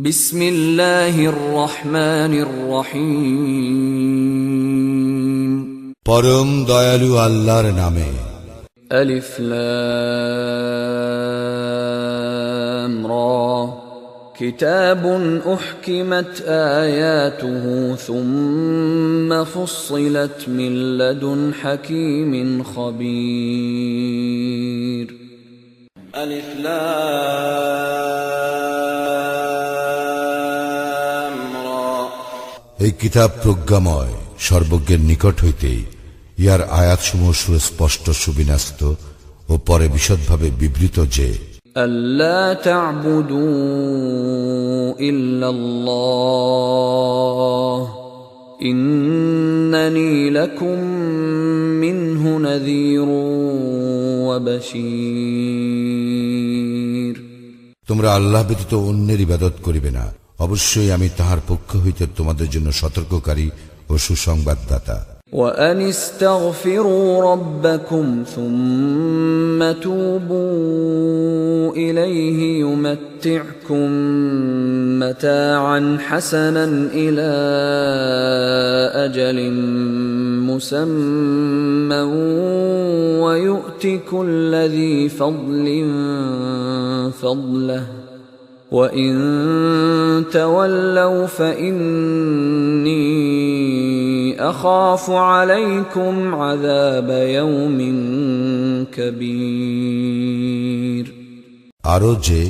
বিসমিল্লাহির রহমানির রহিম। পরম দয়ালু আল্লাহর নামে। আলিফ লাম রা কিতাবুন উহকিমাত আয়াতুহু সুম্মা ফুসসিলাত মিন লাদুন হাকীমিন খবীর। আলিফ লাম রা। এই কিতাব প্রজ্ঞাময়, সর্বজ্ঞের নিকট হইতে ইহার আয়াতসমূহ সুস্পষ্ট, সুবিন্যস্ত ও পরে বিশদভাবে বিবৃত যে আল্লা তা'বুদু ইল্লাল্লাহ ইন্নানী লাকুম মিনহু নাযীরুন ওয়া বাশীর। তোমরা আল্লাহ ব্যতীত অন্যের ইবাদত করিবে না, অবশ্যই আমি তাহার পক্ষ হইতে তোমাদের জন্য সতর্ককারী ও সুসংবাদদাতা। وَأَنِ اسْتَغْفِرُوا رَبَّكُمْ ثُمَّ تُوبُوا إِلَيْهِ يُمَتِّعْكُمْ مَتَاعًا حَسَنًا إِلَى أَجَلٍ مُّسَمًّى وَيُؤْتِ كُلَّ ذِي فَضْلٍ فَضْلَهُ وَإِن تَوَلَّوْا فَإِنِّي أَخَافُ عَلَيْكُمْ عَذَابَ يَوْمٍ كَبِيرٍ। আরো যে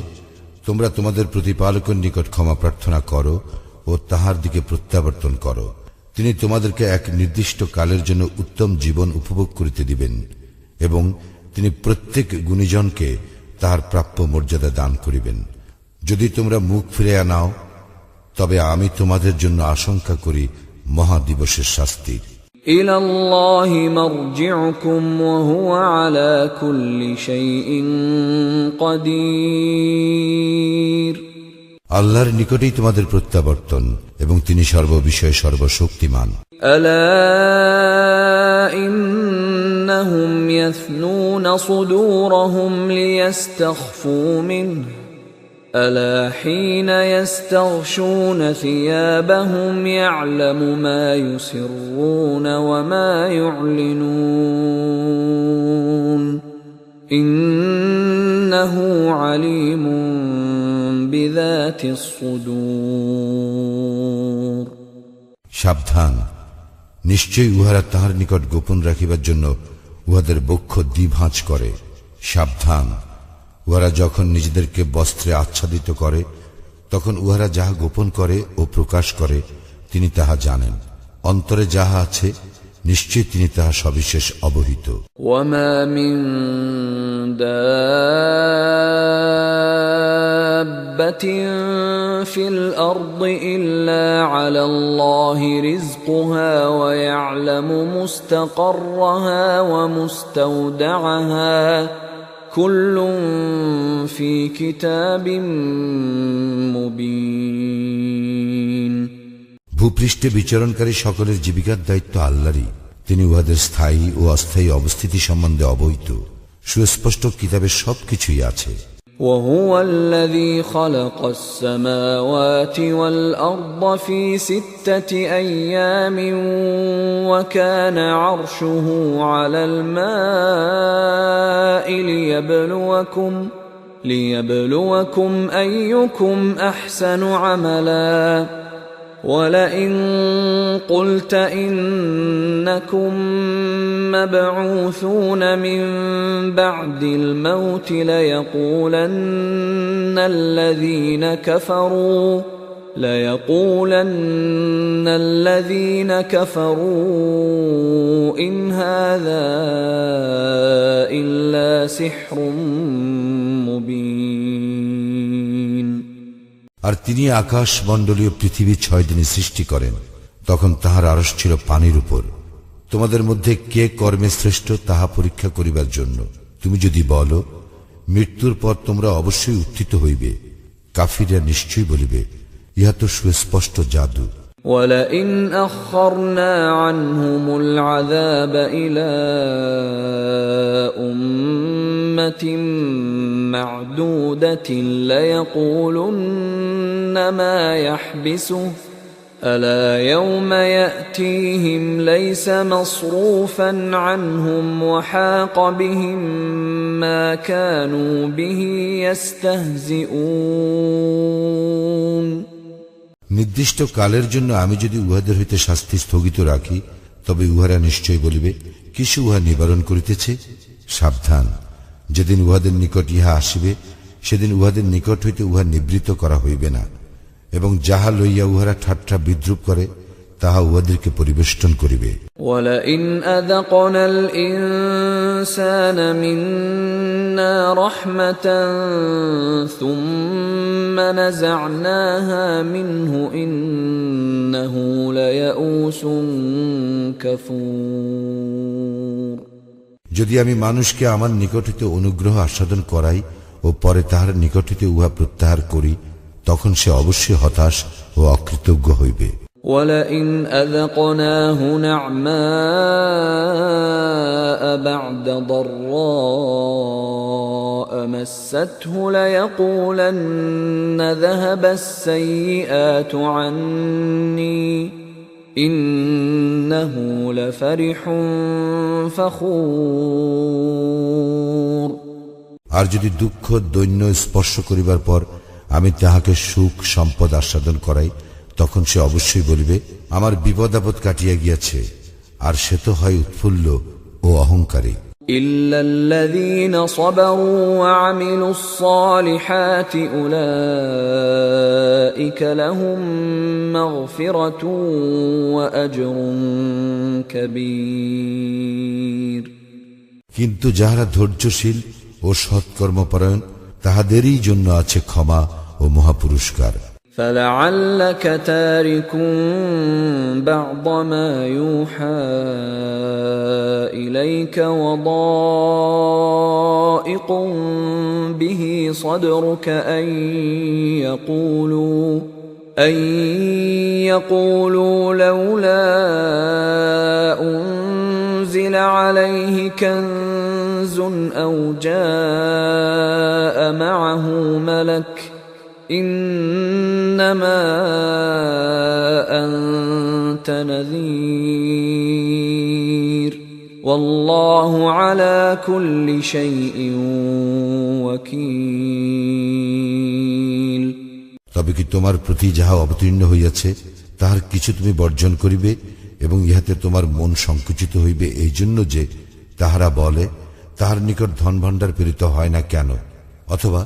তোমরা তোমাদের প্রতিপালকের নিকট ক্ষমা প্রার্থনা করো ও তাহার দিকে প্রত্যাবর্তন করো, তিনি তোমাদেরকে এক নির্দিষ্ট কালের জন্য উত্তম জীবন উপভোগ করিতে দিবেন এবং তিনি প্রত্যেক গুণীজনকে তাহার প্রাপ্য মর্যাদা দান করিবেন। যদি তোমরা মুখ ফিরিয়া নাও, তবে আমি তোমাদের জন্য আশঙ্কা করি মহাদিবসের শাস্তির। ইলাল্লাহি মারজিউকুম ওয়া হুয়া আলা কুল্লি শাইইন কাদির। আল্লাহর নিকটেই তোমাদের প্রত্যাবর্তন এবং তিনি সর্ববিষয়ে সর্বশক্তিমান। আলা ইন্নাহুম ইয়াসনুনা সুদুরহুম লিয়াস্তাখফু মিনহু ألا حين يستغشون ثيابهم يعلم ما يسرون وما يعلنون إنه عليم بذات الصدور। সাবধান, নিশ্চয়ই উহারা তাহার নিকট গোপন রাখিবার জন্য উহাদের বক্ষ দ্বিভাঁজ করে। সাবধান, উহারা যখন নিজেদেরকে বস্ত্রে আচ্ছাদিত করে, তখন উহারা যাহা গোপন করে ও প্রকাশ করে তিনি তাহা জানেন। অন্তরে যাহা আছে নিশ্চয়ই তিনি তাহা সবিশেষ অবহিত। ওয়ামা মিন দাব্বাতিন ফিল আরদি ইল্লা আলাল্লাহি রিজকুহা ওয়া ইয়ালামু মুস্তাকাররাহা ওয়া মুস্তাওদাআহা কুল্লুন ফি কিতাবিম মুবিন। ভূপৃষ্ঠে বিচরণকারী সকলের জীবিকার দায়িত্ব আল্লাহরই। তিনি উহাদের স্থায়ী ও অস্থায়ী অবস্থিতি সম্বন্ধে অবহিত, সুস্পষ্ট কিতাবে সবকিছুই আছে। وهو الذي خلق السماوات والأرض في 6 أيام وكان عرشه على الماء ليبلوكم أيكم أحسن عملا ولئن قلت إنكم مبعوثون من بعد الموت ليقولن الذين كفروا إن هذا إلا سحر مبين। আর তিনি আকাশ মণ্ডলীয় পৃথিবী 6 দিনে সৃষ্টি করেন, তখন তাহার আরশ ছিল পানির উপর। তোমাদের মধ্যে কে কর্মে শ্রেষ্ঠ তাহা পরীক্ষা করিবার জন্য। তুমি যদি বলো মৃত্যুর পর তোমরা অবশ্যই উত্থিত হইবে, কাফিররা নিশ্চয়ই বলিবে ইহা তো সুস্পষ্ট জাদু। ولئن أخرنا عنهم العذاب إلى أمة معدودة ليقولن ما يحبسه ألا يوم يأتيهم ليس مصروفا عنهم وحاق بهم ما كانوا به يستهزئون নির্দিষ্ট কালের জন্য আমি যদি উহাদের হইতে শাস্তি স্থগিত রাখি, তবে উহারা নিশ্চয় বলিবে, কিসে উহা নিবারণ করিতেছে? সাবধান, যেদিন উহাদের নিকট ইহা আসিবে, সেদিন উহাদের নিকট হইতে উহা নিবৃত্ত করা হইবে না, এবং যাহা লইয়া উহারা ঠাট্টা বিদ্রুপ করে তাহা উহাদেরকে পরিবেষ্টন করিবে। وَلَئِنْ أَذَقْنَا الْإِنسَانَ مِنَّا رَحْمَةً ثُمَّ نَزَعْنَاهَا مِنْهُ إِنَّهُ لَيَئُوسٌ كَفُورٌ যদি আমি মানুষকে আমার নিকট হইতে অনুগ্রহ আস্বাদন করাই ও পরে তাহার নিকট হইতে উহা প্রত্যাহার করি, তখন সে অবশ্যই হতাশ ও অকৃতজ্ঞ হইবে। وَلَئِنْ أَذَقْنَاهُ نَعْمَاءَ بَعْدَ ضَرَّاءَ مَسَّتْهُ لَيَقُولَنَّ ذَهَبَ السَّيِّئَاتُ عَنِّي إِنَّهُ لَفَرِحٌ فَخُورٌ আর যদি দুঃখ দৈন্য স্পর্শ করিবার পর আমি তাহাকে সুখ সম্পদ আস্বাদন করাই, তখন সে অবশ্যই বলিবে, আমার বিপদ আপদ কাটিয়া গিয়াছে। আর সে তো হয় উৎফুল্ল ও অহংকারী। إلا الذين صبروا وعملوا الصالحات أولئك لهم مغفرة وأجر كبير কিন্তু যাহারা ধৈর্যশীল ও সৎকর্মপরায়ণ, তাহাদেরই জন্য আছে ক্ষমা ও মহাপুরস্কার। فلعلك تارك بعض ما يوحى إليك وضائق به صدرك أن يقولوا لولا أنزل عليه كنز أو جاء معه ملك إنما أنت نذير والله على كل شيء وكيل তবে কি তোমার প্রতি যাহা অবতীর্ণ হইয়াছে তাহার কিছু তুমি বর্জন করিবে এবং ইহাতে তোমার মন সংকুচিত হইবে এই জন্য যে তাহারা বলে, তাহার নিকট ধন ভাণ্ডার প্রেরিত হয় না কেন, অথবা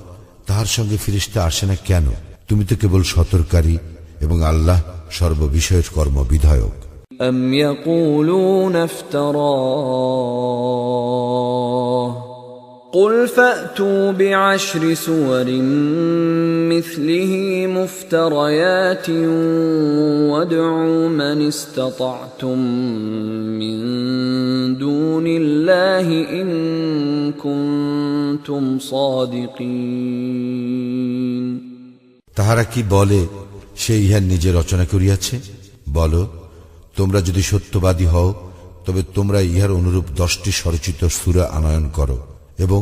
তাহার সঙ্গে ফেরেশতা আসে না কেন? তুমি তো কেবল সতর্ককারী এবং আল্লাহ সর্ববিষয়ের কর্মবিধায়ক। أم يقولون افتراه قل فأتوا بعشر سور مثله مفتريات وادعوا من استطعتم من دون الله إن كنتم صادقين তাহারা কি বলে, সে ইহা নিজে রচনা করিয়াছে? বলো, তোমরা যদি সত্যবাদী হও তবে তোমরা ইহার অনুরূপ 10টি স্বরচিত সূরা আনয়ন করো এবং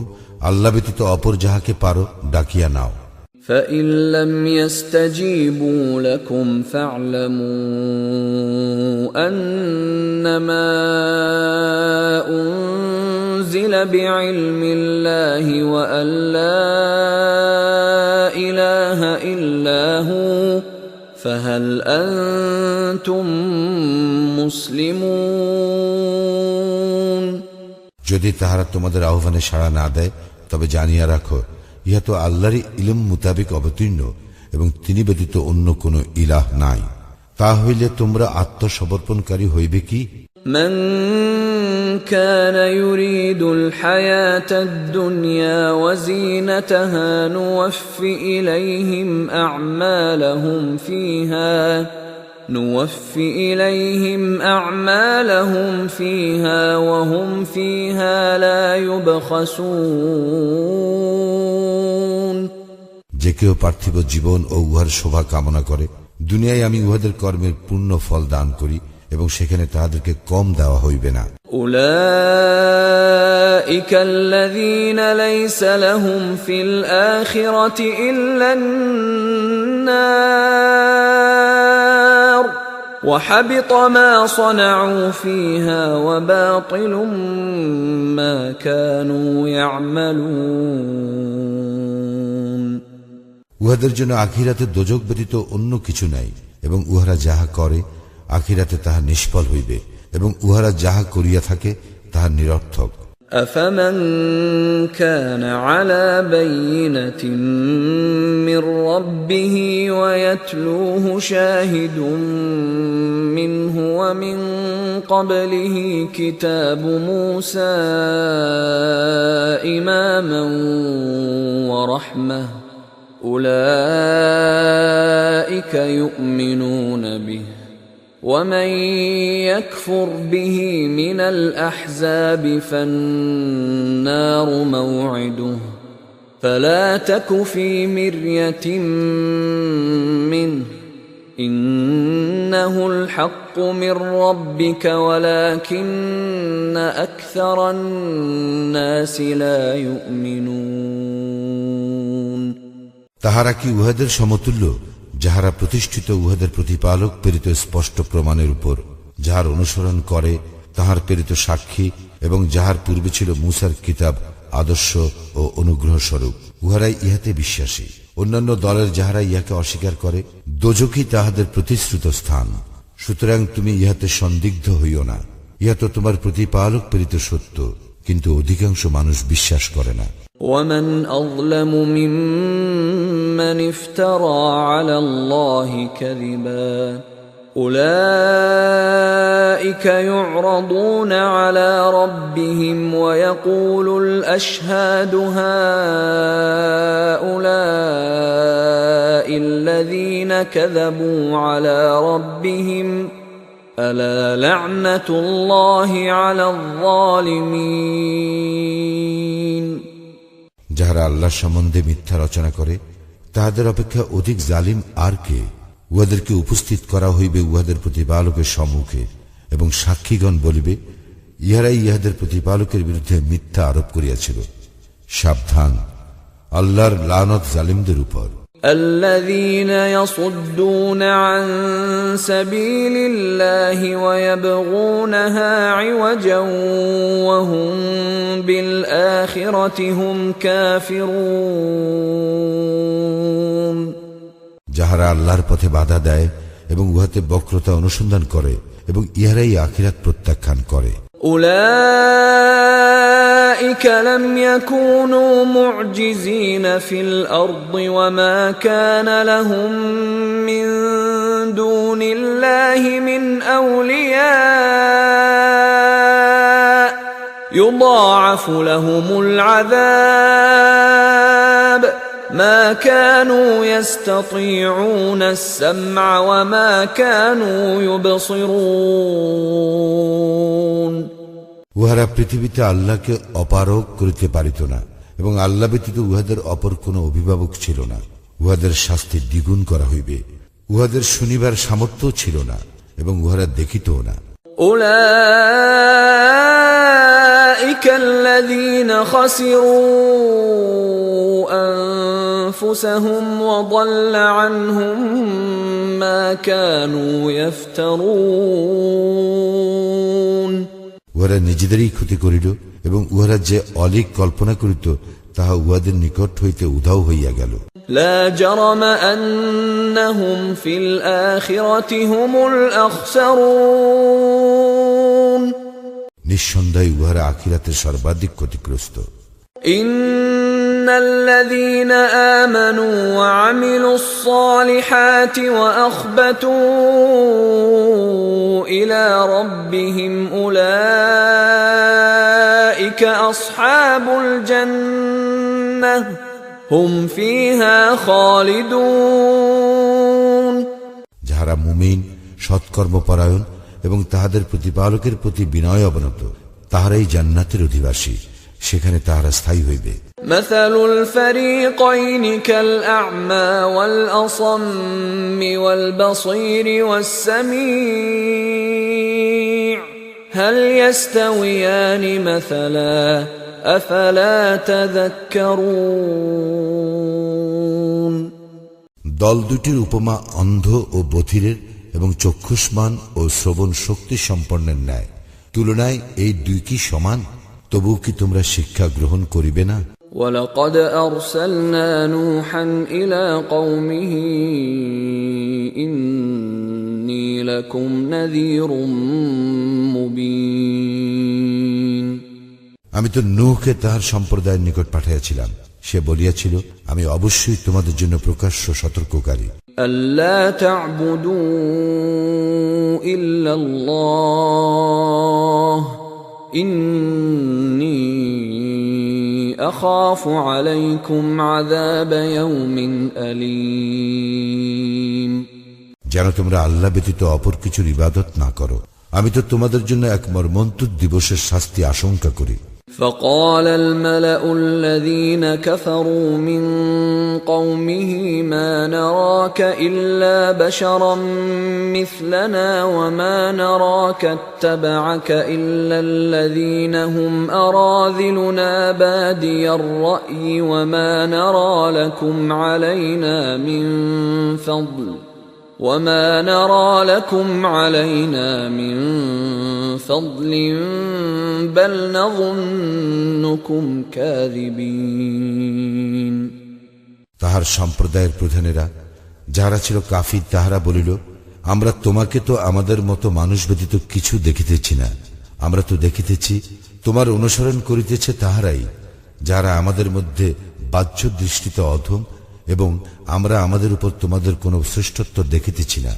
আল্লাহ ব্যতীত অপর যাহাকে পারো ডাকিয়া নাও। فإن لم يستجيبوا لكم فاعلموا أنما أنزل بعلم الله وأن لا إله إلا هو فهل أنتم مسلمون যদি তাহারা তোমাদের আহ্বানে সাড়া না দেয় তবে জানিয়া রাখো, ইহা তো আল্লাহরই ইলম মোতাবেক অবতীর্ণ এবং তিনি ব্যতীত অন্য কোন ইলাহ নাই। তা হইলে তোমরা আত্মসমর্পণকারী হইবে কি? من كان يريد الحياة الدنيا وزينتها نوفي إليهم أعمالهم فيها وهم فيها لا يبخسون যে কেউ পার্থিব জীবন ও উহার শোভা কামনা করে দুনিয়ায় আমি উহাদের কর্মের পূর্ণ ফল দান করি এবং সেখানে তাহাদেরকে কম দেওয়া হইবে না। أولئك الذين ليس لهم في الآخرة إلا النار وحبط ما صنعوا فيها وباطل ما كانوا يعملون। উহাদের জন্য আখিরাতে দোজক ব্যতীত অন্য কিছু নাই এবং উহারা যাহা করে আখিরাতে তাহা নিষ্ফল হইবে এবং উহারা যাহা করিয়া থাকে তাহা নিরর্থক। أفمن كان على بينة من ربه ويتلوه شاهد منه ومن قبله كتاب موسى إماما ورحمة أولئك يؤمنون به ومن يكفر به من الأحزاب فالنار موعده فلا تك في مرية منه إنه الحق من ربك ولكن أكثر الناس لا يؤمنون। তাহারা কি উহাদের সমতুল্য যাহারা প্রতিষ্ঠিত উহাদের প্রতিপালক প্রেরিত স্পষ্ট প্রমাণের উপর, যাহার অনুসরণ করে তাহার প্রেরিত সাক্ষী এবং যাহার পূর্বে ছিল মূসার কিতাব আদর্শ ও অনুগ্রহ স্বরূপ, উহারাই ইহাতে বিশ্বাসী। অন্যান্য দলের যাহারা ইহাকে অস্বীকার করে দোজখই তাহাদের প্রতিশ্রুত স্থান। সুতরাং তুমি ইহাতে সন্দিগ্ধ হইও না, ইহা তো তোমার প্রতিপালক প্রেরিত সত্য, কিন্তু অধিকাংশ মানুষ বিশ্বাস করে না। ومن أظلم ممن افترى على الله كذبا أولئك يعرضون على ربهم ويقول الأشهاد هؤلاء الذين كذبوا على ربهم ألا لعنة الله على الظالمين। যাহারা আল্লাহ সম্বন্ধে মিথ্যা রচনা করে তাহাদের অপেক্ষা অধিক জালিম আর কে? উহাদেরকে উপস্থিত করা হইবে উহাদের প্রতিপালকের সম্মুখে এবং সাক্ষীগণ বলিবে, ইহারাই ইহাদের প্রতিপালকের বিরুদ্ধে মিথ্যা আরোপ করিয়াছিল। সাবধান, আল্লাহর লানত জালিমদের উপর। الذين يصدون عن سبيل الله ويبغونها عوجا وهم بالآخرة هم كافرون। যাহারা আল্লাহর পথে বাধা দেয় এবং উহাতে বক্রতা অনুসন্ধান করে এবং ইহারাই আখিরাত প্রত্যাখ্যান করে। أولئك لم يكونوا معجزين في الأرض وما كان لهم من دون الله من أولياء يضاعف لهم العذاب ما كانوا يستطيعون السمع وما كانوا يبصرون। উহারা পৃথিবীতে আল্লাহকে অপারগ করিতে পারিত না এবং আল্লাহ ব্যতীত উহাদের অপর কোন অভিভাবক ছিল না। উহাদের শাস্তি দ্বিগুণ করা হইবে। উহাদের শুনিবার সামর্থ্য ছিল না এবং উহারা দেখিতও না। أولئك الذين خسروا أنفسهم وضل عنهم ما كانوا يفترون। উহারা নিজেদেরই ক্ষতি করিল এবং উহারা যে অলিক কল্পনা করিত তাহা উহাদের নিকট হইতে উধাও হইয়া গেল। لا جرم أنهم في الآخرة هم الأخسرون। নিঃসন্দেহে উহারা আখিরাতের সর্বাধিক ক্ষতিগ্রস্ত। إن الذين آمنوا وعملوا الصالحات وأخبتوا إلى ربهم أولئك أصحاب الجنة هم فيها خالدون। যাহারা মুমিন, সৎকর্মপরায়ণ এবং তাহাদের প্রতিপালকের প্রতি বিনয় অবনত, তাহারাই জান্নাতের অধিবাসী, সেখানে তাহারা স্থায়ী হইবে। مثل الفريقين كالأعمى والأصم والبصير والسميع هل يستويان مثلا أفلا تذكرون দল দুটির উপমা অন্ধ ও বধিরের এবং চক্ষুষ্মান ও শ্রবণ শক্তি সম্পন্নের ন্যায়। তুলনায় এই দুই কি সমান? তবুও কি তোমরা শিক্ষা গ্রহণ করিবে না? ولقد أرسلنا نوحا إلى قومه إني لكم نذير مبين আমি তো নূহকে তাহার সম্প্রদায়ের নিকট পাঠাইয়াছিলাম, সে বলিয়াছিল, আমি অবশ্যই তোমাদের জন্য প্রকাশ্য সতর্ককারী। ألا تعبدوا إلا الله إني أخاف عليكم عذاب يوم أليم যেন তোমরা আল্লাহ ব্যতীত অপর কিছুর ইবাদত না করো, আমি তো তোমাদের জন্য এক মর্মন্তুদ দিবসের শাস্তি আশঙ্কা করি। فقال الملأ الذين كفروا من قومه ما نراك إلا بشرا مثلنا وما نراك اتبعك إلا الذين هم أراذلنا بادي الرأي وما نرى لكم علينا من فضل بل نظنكم كاذبين তাহার সম্প্রদায়ের প্রধানেরা যারা ছিল কাফির তাহারা বলিল, আমরা তোমাকে তো আমাদের মতো মানুষ ব্যতীত কিছু দেখিতেছি না, আমরা তো দেখিতেছি তোমার অনুসরণ করিতেছে তাহারাই যারা আমাদের মধ্যে বাহ্য দৃষ্টিতে অধম, এবং আমরা আমাদের উপর তোমাদের কোনো শ্রেষ্ঠত্ব দেখিতেছি না,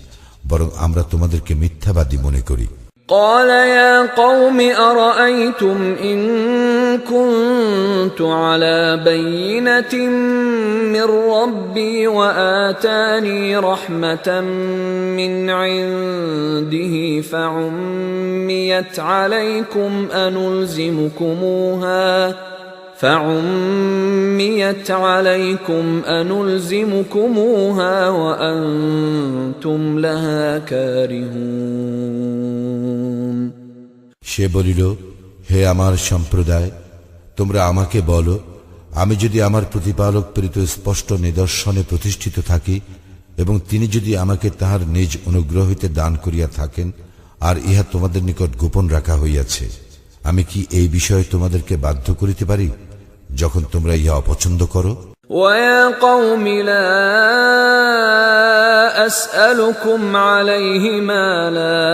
বরং আমরা তোমাদেরকে মিথ্যাবাদী মনে করি। قال يا قوم أرأيتم إن كنت على بينة من ربي وآتاني رحمة من عنده فعميت عليكم أنلزمكموها وأنتم لها كارهون সে বলিল, হে আমার সম্প্রদায়, তোমরা আমাকে বলো, আমি যদি আমার প্রতিপালক প্রেরিত স্পষ্ট নিদর্শনে প্রতিষ্ঠিত থাকি এবং তিনি যদি আমাকে তাহার নিজ অনুগ্রহ হইতে দান করিয়া থাকেন, আর ইহা তোমাদের নিকট গোপন রাখা হইয়াছে, আমি কি এই বিষয়ে তোমাদেরকে বাধ্য করিতে পারি যখন তোমরা ইহা অপছন্দ করো? وَيَا قَوْمِ لَا أَسْأَلُكُمْ عَلَيْهِ مَالًا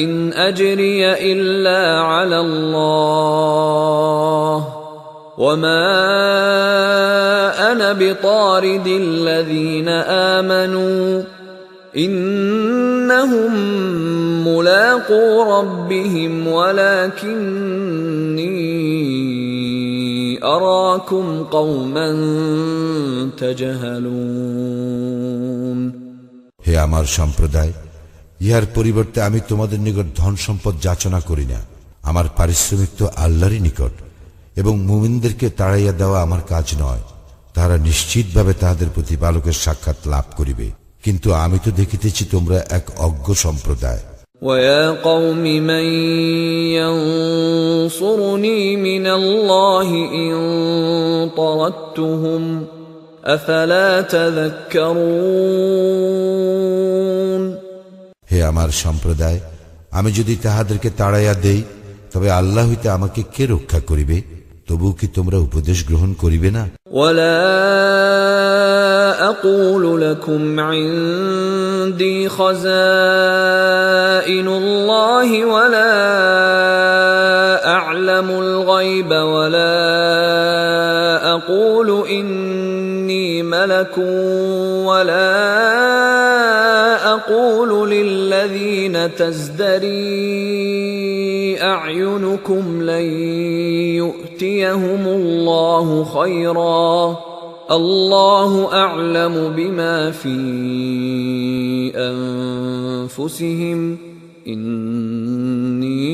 إِنْ أَجْرِيَ إِلَّا عَلَى اللَّهِ وَمَا أَنَا بِطَارِدِ الَّذِينَ آمَنُوا إِنَّهُمْ مُلَاقُو رَبِّهِمْ وَلَكِنِّي أَرَاكُمْ قَوْمًا تَجْهَلُونَ হে আমার সম্প্রদায়, ইহার পরিবর্তে আমি তোমাদের নিকট ধন সম্পদ যাচনা করি না, আমার পারিশ্রমিক তো আল্লাহরই নিকট, এবং মুমিনদেরকে তাড়াইয়া দেওয়া আমার কাজ নয়, তারা নিশ্চিতভাবে তাহাদের প্রতিপালকের সাক্ষাৎ লাভ করিবে, কিন্তু আমি তো দেখিতেছি তোমরা এক অজ্ঞ সম্প্রদায়। وَيَا قَوْمِ مَنْ يَنْصُرُنِي مِنَ اللَّهِ إِنْ طَرَدتُّهُمْ أَفَلَا تَذَكَّرُونَ হে আমার সম্প্রদায়, আমি যদি তাহাদেরকে তাড়াইয়া দেই, তবে আল্লাহ হইতে আমাকে কে রক্ষা করিবে? তবু কি তোমরা উপদেশ গ্রহণ করিবে না? وَلَا أَقُولُ لَكُمْ عِنْدِي خَزَائِنُ اللَّهِ وَلَا أَعْلَمُ الْغَيْبَ وَلَا أَقُولُ إِنِّي مَلَكٌ وَلَا أَقُولُ لِلَّذِينَ تَزْدَرِي أَعْيُنُكُمْ لَنْ يُؤْتِيَهُمُ اللَّهُ خَيْرًا الله أعلم بما في أنفسهم إني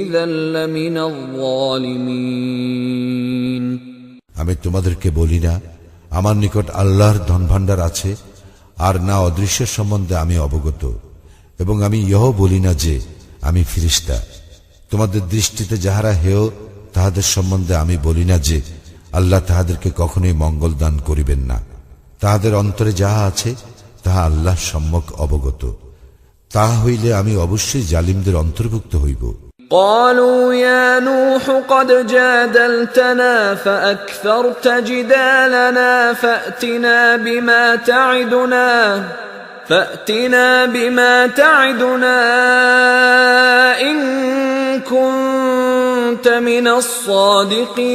إذا لمن الظالمين আমি তোমাদেরকে বলি না আমার নিকট আল্লাহর ধনভাণ্ডার আছে, আর না অদৃশ্যের সম্বন্ধে আমি অবগত, এবং আমি ইহও বলি না যে আমি ফিরিস্তা। তোমাদের দৃষ্টিতে যাহারা হেয় তাহাদের সম্বন্ধে আমি বলি না যে আল্লাহ তাহাদেরকে কখনোই মঙ্গল দান করিবেন না। তাহাদের অন্তরে যাহা আছে তাহা আল্লাহ সম্যক অবগত। তাহা হইলে আমি অবশ্যই জালিমদের অন্তর্ভুক্ত হইব। قالوا يا نوح قد جادلتنا فأكثرت جدالنا فأتنا بما تعدنا إن كنت من الصادقين।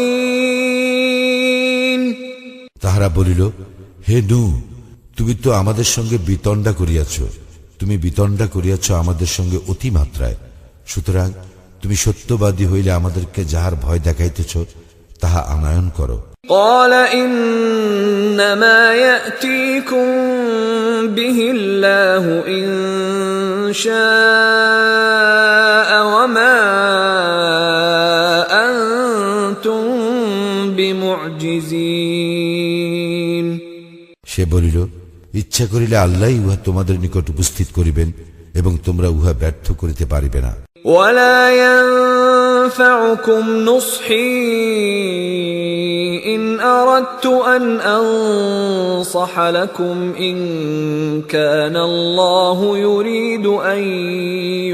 তাহারা বলিল, হে নূহ, তুমি তো আমাদের সঙ্গে বিতণ্ডা করিয়াছ, তুমি বিতণ্ডা করিয়াছ আমাদের সঙ্গে অতিমাত্রায়। সুতরাং তুমি সত্যবাদী হইলে আমাদেরকে যাহার ভয় দেখাইতেছ তাহা আনয়ন করো। قال إنما يأتيكم به الله إن شاء وما أنتم بمعجزين। সে বলিল, ইচ্ছা করিলে আল্লাহ উহা তোমাদের নিকট উপস্থিত করিবেন এবং তোমরা উহা ব্যর্থ করিতে পারিবে না। ولا ينفعكم نصحي إن أردت أن أنصح لكم إن كان الله يريد أن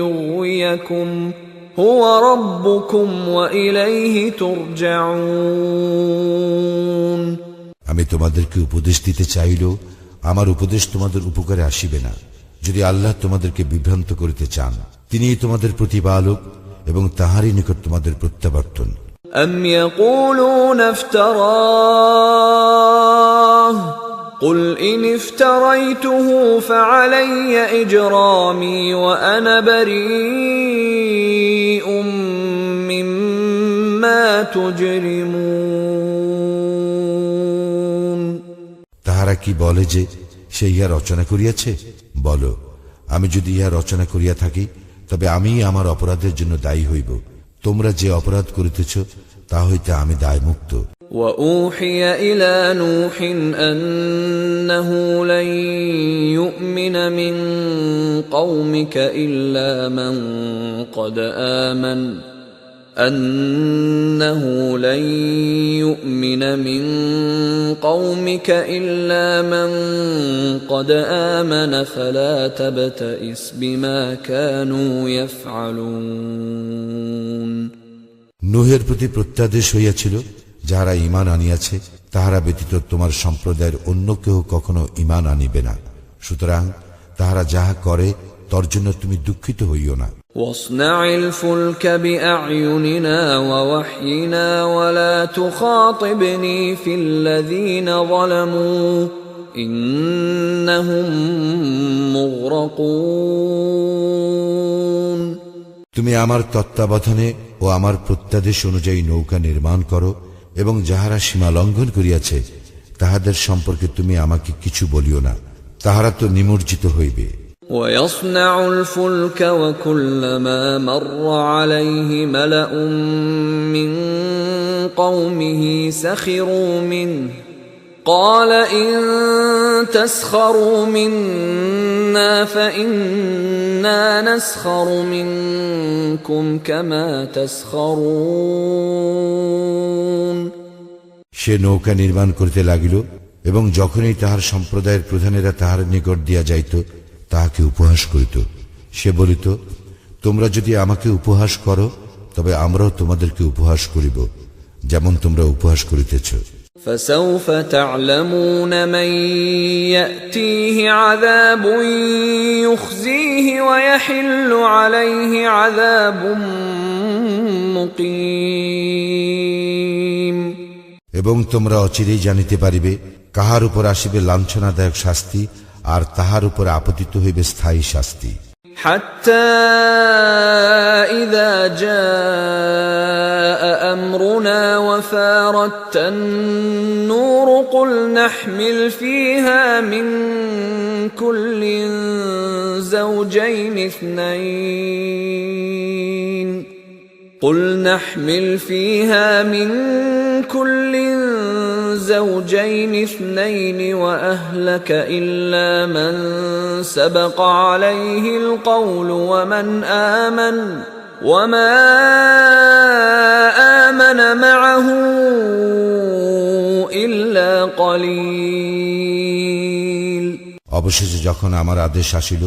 يغويكم هو ربكم وإليه ترجعون। আমি তোমাদেরকে উপদেশ দিতে চাইলেও আমার উপদেশ তোমাদের উপকারে আসিবে না, যদি আল্লাহ তোমাদেরকে বিভ্রান্ত করিতে চান। তিনিই তোমাদের প্রতিপালক এবং তাহারই নিকট তোমাদের প্রত্যাবর্তন। أم يقولون افتراه قل إن افتريته فعلي إجرامي وأنا بريء مما تجرمون। তাহারা কি বলে যে সে ইহা রচনা করিয়াছে? বলো, আমি যদি ইহা রচনা করিয়া থাকি তবে আমি আমার অপরাধের জন্য দায়ী হইব। তোমরা যে অপরাধ করিতেছ তা হইতে আমি দায়মুক্ত। وأوحي إلى نوح أنه لن يؤمن من قومك إلا من قد آمن فلا تبتئس بما كانوا يفعلون। নূহের প্রতি প্রত্যাদেশ হইয়াছিল, যাহারা ঈমান আনিয়াছে তাহারা ব্যতীত তোমার সম্প্রদায়ের অন্য কেহ কখনো ঈমান আনিবে না। সুতরাং তাহারা যাহা করে তর জন্য তুমি দুঃখিত হইও না। واصنع الفلك بأعيننا ووحينا ولا تخاطبني في الذين ظلموا إنهم مغرقون। তুমি আমার তত্ত্বাবধানে ও আমার প্রত্যাদেশ অনুযায়ী নৌকা নির্মাণ করো এবং যাহারা সীমা লঙ্ঘন করিয়াছে তাহাদের সম্পর্কে তুমি আমাকে কিছু বলিও না, তাহারা তো নিমজ্জিত হইবে। ويصنع الفلك وكلما مر عليه ملأ من قومه سخروا منه قال إن تسخروا منا فإنا نسخر منكم كما تسخرون। সে নৌকা নির্মাণ করিতে লাগিল এবং যখনই তাহার সম্প্রদায়ের প্রধানেরা তাহার নিকট দিয়া যাইত তাহাকে উপহাস করিত। সে বলিত, তোমরা যদি আমাকে উপহাস করো তবে আমরাও তোমাদেরকে উপহাস করিব, যেমন তোমরা উপহাস করিতেছ। فسوف تعلمون من يأتيه عذاب يخزيه ويحل عليه عذاب مقيم। এবং তোমরা অচিরেই জানিতে পারিবে কাহার উপর আসিবে লাঞ্ছনাদায়ক শাস্তি, আর তাহার উপর আপতিত হইবে স্থায়ী শাস্তি। حتى إذا جاء أمرنا وفارت النور قل نحمل فيها من كل زوجين اثنين كل زوجين اثنين وأهلك إلا من سبق عليه القول ومن آمن وما آمن معه إلا قليل। অবশেষে যখন আমার আদেশ আসিল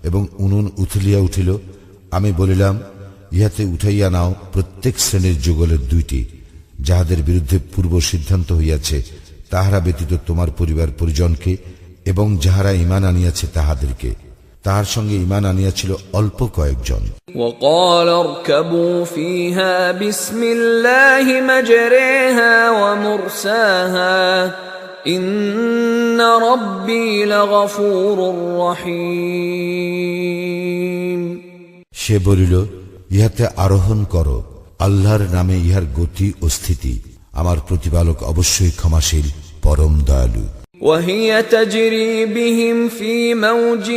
এবং উনুন উথলিয়া উঠিল, আমি বলিলাম, ইহাতে উঠাইয়া নাও প্রত্যেক শ্রেণীর যুগলের 2টি, যাহাদের বিরুদ্ধে পূর্ব সিদ্ধান্ত হইয়াছে, তাহারা ব্যতীত তোমার পরিবার পরিজনকে, এবং যাহারা ঈমান আনিয়াছে তাহাদেরকে। তাহার সঙ্গে ঈমান আনিয়াছিল অল্প কয়েকজন। وقال اركبوا فيها بسم الله مجريها ومرساها إن ربي لغفور رحيم। সে বলিল, ইহাতে আরোহণ করো, আল্লাহর নামে ইহার গতি ও স্থিতি, আমার প্রতিপালক অবশ্যই ক্ষমাশীল, পরম দয়ালু। وهي تجري بهم في موج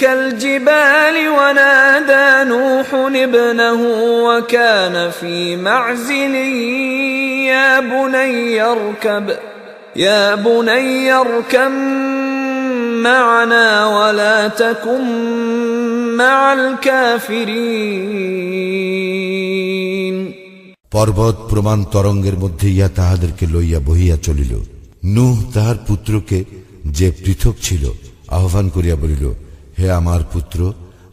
كالجبال ونادى نوح ابنه وكان في معزل يا بني اركب معنا ولا تكن مع الكافرين। পর্বত প্রমাণ তরঙ্গের মধ্যে ইহা তাহাদেরকে লইয়া বহিয়া চলিল। নূহ তাহার পুত্রকে, যে পৃথক ছিল, আহ্বান করিয়া বলিল, হে আমার পুত্র,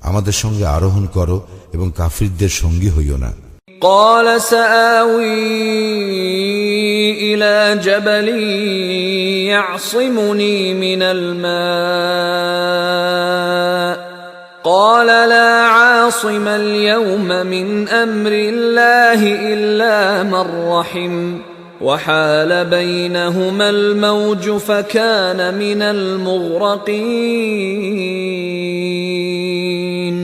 আমাদের সঙ্গে আরোহণ করো এবং কাফিরদের সঙ্গী হইও না। قال سآوي إلى جبل يعصمني من الماء قال لا عاصم اليوم من أمر الله إلا من رحم وحال بينهما الموج فكان من المغرقين।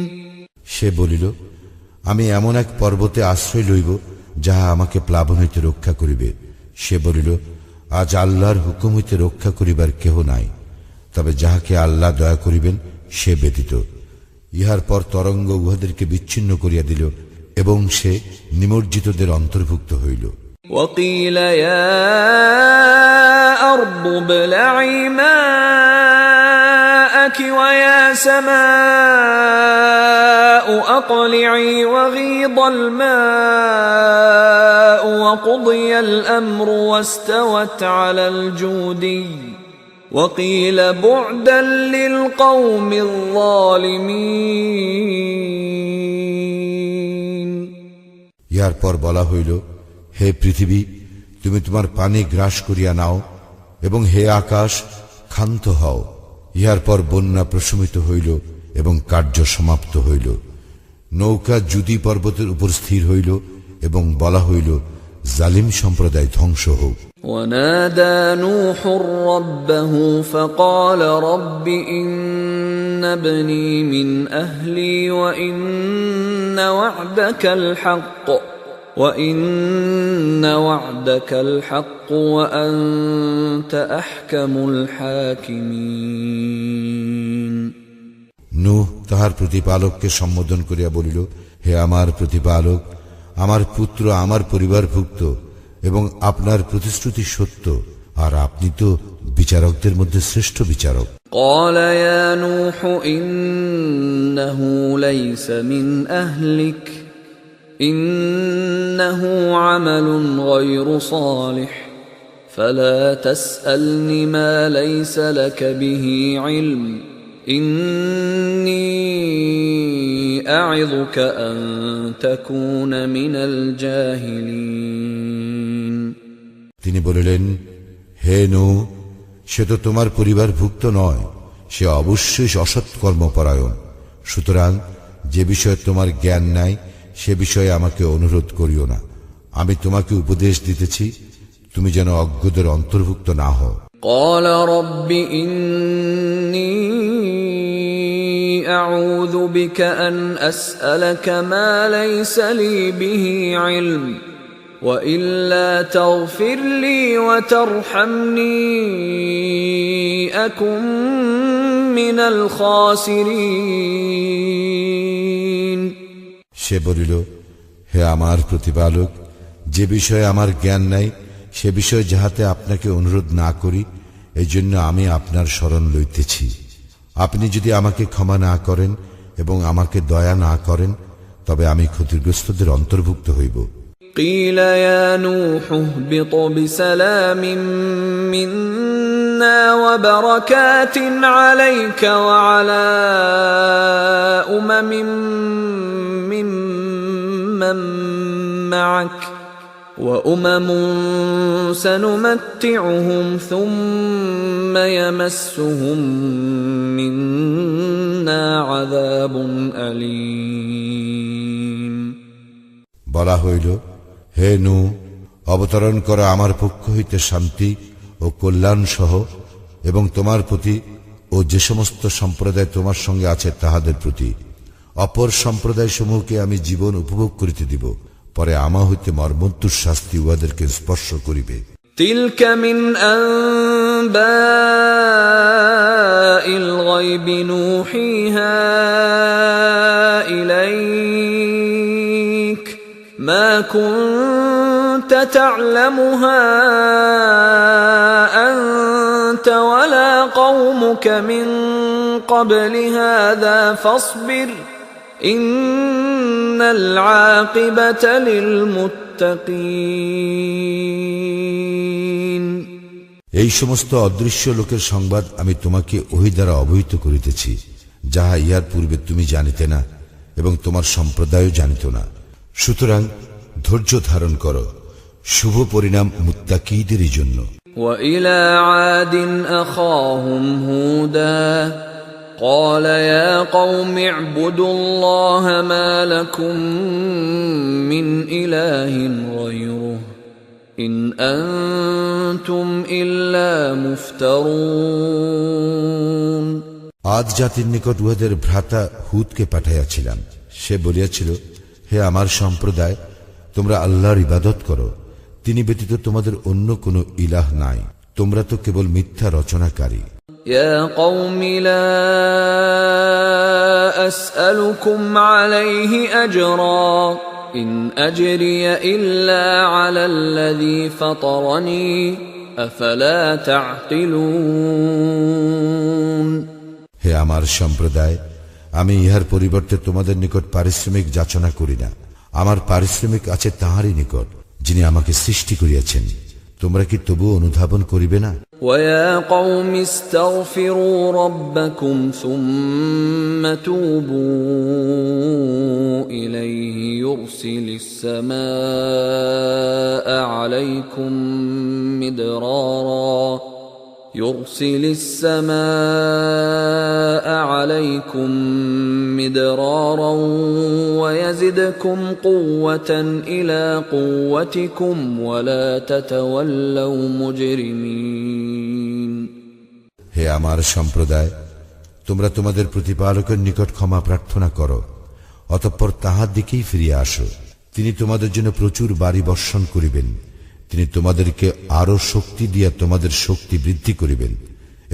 সে বলিল, আমি এমন এক পর্বতে আশ্রয় লইব যাহা আমাকে প্লাবন হইতে রক্ষা করিবে। সে বলিল, আজ আল্লাহর হুকুম হইতে রক্ষা করিবার কেহ নাই, তবে যাহাকে আল্লাহ দয়া করিবেন সে ব্যতীত। ইহার পর তরঙ্গ উহাদেরকে বিচ্ছিন্ন করিয়া দিল এবং সে নিমজ্জিতদের অন্তর্ভুক্ত হইল। وقيل يا أرض ابلعي ماءك ويا سماء أقلعي وغيض الماء وقضي الأمر واستوت على الجودي وقيل بعدا للقوم الظالمين। ইহার পর বলা হইল, হে পৃথিবী, তুমি তোমার পানি গ্রাস করিয়া নাও, এবং হে আকাশ, ক্ষান্ত হও। ইহার পর বন্যা প্রশমিত হইল এবং কার্য সমাপ্ত হইল। নৌকা জুদি পর্বতের উপর স্থির হইল এবং বলা হইল, জালিম সম্প্রদায় ধ্বংস হোক। ونادى نوح ربه فقال رب إن ابني من أهلي وإن وعدك الحق وأنت أحكم الحاكمين। নূহ তাহার প্রতিপালককে সম্বোধন করিয়া বলিল, হে আমার প্রতিপালক, আমার পুত্র আমার পরিবারভুক্ত এবং আপনার প্রতিশ্রুতি সত্য, আর আপনি তো বিচারকদের মধ্যে শ্রেষ্ঠ বিচারক। قال يا نوح إنه ليس من أهلك إنه عمل غير صالح فلا تسألني ما ليس لك به علم إني أعظك أن تكون من الجاهلين। তিনি বলিলেন, হে নূহ, সে তো তোমার পরিবারভুক্ত নয়, সে অবশ্যই অসৎকর্মপরায়ণ। সুতরাং যে বিষয়ে তোমার জ্ঞান নাই সে বিষয়ে আমাকে অনুরোধ করিও না। আমি তোমাকে উপদেশ দিতেছি, তুমি যেন অজ্ঞদের অন্তর্ভুক্ত না হও। قال رب إني أعوذ بك أن أسألك ما ليس لي به علم وإلا تغفر لي وترحمني أكن من الخاسرين। সে বলিল, হে আমার প্রতিপালক, যে বিষয়ে আমার জ্ঞান নাই সে বিষয়ে যাহাতে আপনাকে অনুরোধ না করি, এই জন্য আমি আপনার শরণ লইতেছি। আপনি যদি আমাকে ক্ষমা না করেন এবং আমাকে দয়া না করেন, তবে আমি ক্ষতিগ্রস্তদের অন্তর্ভুক্ত হইব। قيل يا نوح اهبط بسلام منا وبركات عليك وعلى أمم ممن معك وأمم سنمتعهم ثم يمسهم منا عذاب أليم। বলা হইল, হে নূহ, অবতরণ করা আমার পক্ষ হইতে শান্তি ও কল্যাণ সহ, এবং তোমার প্রতি ও যে সমস্ত সম্প্রদায় তোমার সঙ্গে আছে তাহাদের প্রতি। অপর সম্প্রদায় সমূহকে আমি জীবন উপভোগ করিতে দিব, পরে আমা হইতে মর্মন্তুর শাস্তি উহাদেরকে স্পর্শ করিবে। تلك من أنباء الغيب نوحيها إليك ما كنت تعلمها أنت ولا قومك من قبل هذا فاصبر إن العاقبة للمتقين। এই সমস্ত অদৃশ্য লোকের সংবাদ আমি তোমাকে ওহী দ্বারা অবহিত করিতেছি, যাহা ইহার পূর্বে তুমি জানিতে না এবং তোমার সম্প্রদায়ও জানিত না। সুতরাং ধৈর্য ধারণ করো, শুভ পরিণাম মুত্তাকীদেরই জন্য। وإلى عاد أخاهم هودا قال يا قوم اعبدوا الله ما لكم من إله غيره إن أنتم إلا مفترون। আদ জাতির নিকট উহাদের ভ্রাতা হুদকে পাঠাইয়াছিলাম। সে বলিয়াছিল, হে আমার সম্প্রদায়, তোমরা আল্লাহর ইবাদত করো, তিনি ব্যতীত তোমাদের অন্য কোনো ইলাহ নাই, তোমরা তো কেবল মিথ্যা রচনাকারী। يا قوم لا أسألكم عليه أجرا إن أجري إلا على الذي فطرني أفلا تعقلون। হে আমার সম্প্রদায়, আমি ইহার পরিবর্তে তোমাদের নিকট পারিশ্রমিক যাচনা করি না। আমার পারিশ্রমিক আছে তাহারই নিকট, যিনি আমাকে সৃষ্টি করিয়াছেন। তোমরা কি তবু অনুধাবন করিবে না? ويا قوم استغفروا ربكم ثم توبوا إليه يرسل السماء عليكم مدرارا ويزدكم قوة إلى قوتكم ولا تتولوا مجرمين। হে আমার সম্প্রদায়, তোমরা তোমাদের প্রতিপালকের নিকট ক্ষমা প্রার্থনা করো, অতঃপর তাহার দিকেই ফিরিয়া আসো। তিনি তোমাদের জন্য প্রচুর বাড়ি বর্ষণ করিবেন, তিনি তোমাদেরকে আরো শক্তি দিয়া তোমাদের শক্তি বৃদ্ধি করিবেন,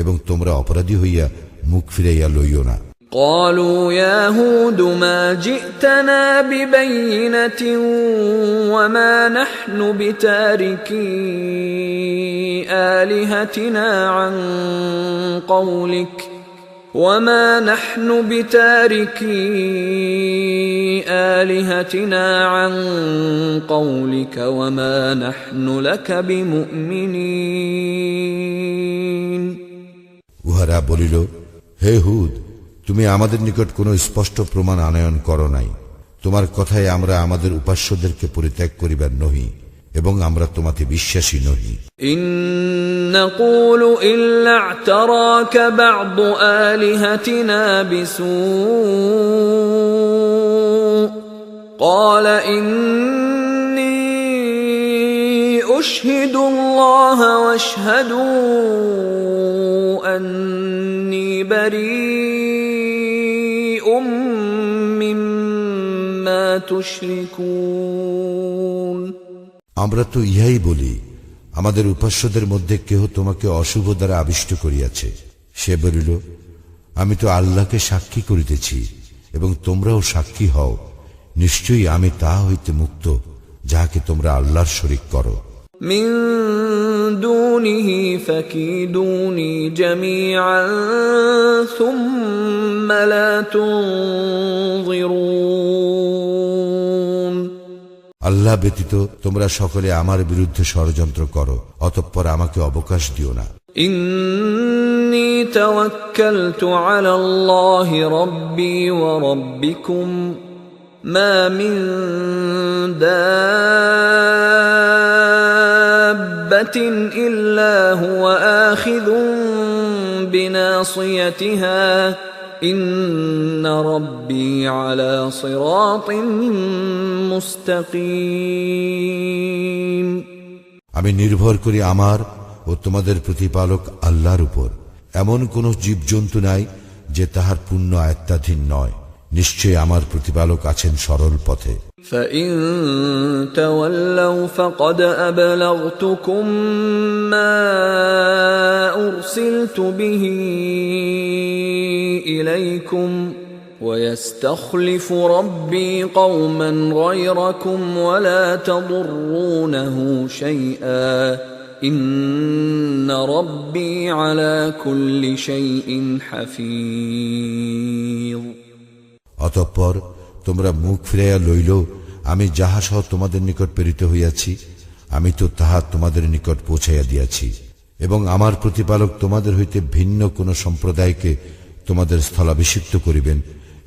এবং তোমরা অপরাধী হইয়া মুখ ফিরাইয়া লইও না। قالوا يا هود ما جئتنا ببينة وما نحن بتاركي آلهتنا عن قولك وما نحن بتاركي آلهتنا عن قولك وما نحن لك بمؤمنين। উহারা বলিল, হে হুদ, তুমি আমাদের নিকট কোনো স্পষ্ট প্রমাণ আনয়ন করো নাই। তোমার কথায় আমরা আমাদের উপাস্যদেরকে পরিত্যাগ করিবার নহি, এবং আমরা তোমাতে বিশ্বাসী নহি। ইন নাকুলু ইল্লা আ'তারাকা বা'দু আলিহাতিনা বিসূ قال إني أشهد الله واشهدوا أني بريء مما تشركون। আমরা তো ইহাই বলি, আমাদের উপাস্যদের মধ্যে কেহ তোমাকে অশুভ দ্বারা আবিষ্ট করিয়াছে। সে বলিল, আমি তো আল্লাহকে সাক্ষী করিতেছি এবং তোমরাও সাক্ষী হও, নিশ্চয়ই আমি তাহা হইতে মুক্ত যাহাকে তোমরা আল্লাহর শরীক করো। من دونه فكيدوني جميعا ثم لا تنظرون আল্লাহ ব্যতীত তোমরা সকলে আমার বিরুদ্ধে ষড়যন্ত্র করো, অতঃপর আমাকে অবকাশ দিও না। إني توكلت على الله ربي وربكم ما من دابة إلا هو آخذ بناصيتها إن ربي على صراط مستقيم আমি নির্ভর করি আমার ও তোমাদের প্রতিপালক আল্লাহর উপর। এমন কোন জীবজন্তু নাই যে তাহার পূর্ণ আয়ত্তাধীন নয়। নিশ্চয় আমার প্রতিপালক আছেন সরল পথে। فإن تولوا فقد أبلغتكم ما أرسلت به إليكم ويستخلف ربي قوما غيركم ولا تضرونه شيئا إن ربي على كل شيء حفيظ অতঃপর তোমরা মুখ ফিরাইয়া লইল, আমি যাহা সহ তোমাদের নিকট প্রেরিত হইয়াছি, আমি তো তাহা তোমাদের নিকট পৌঁছাইয়া দিয়াছি, এবং আমার প্রতিপালক তোমাদের হইতে ভিন্ন কোন সম্প্রদায়কে তোমাদের স্থলাভিষিক্ত করিবেন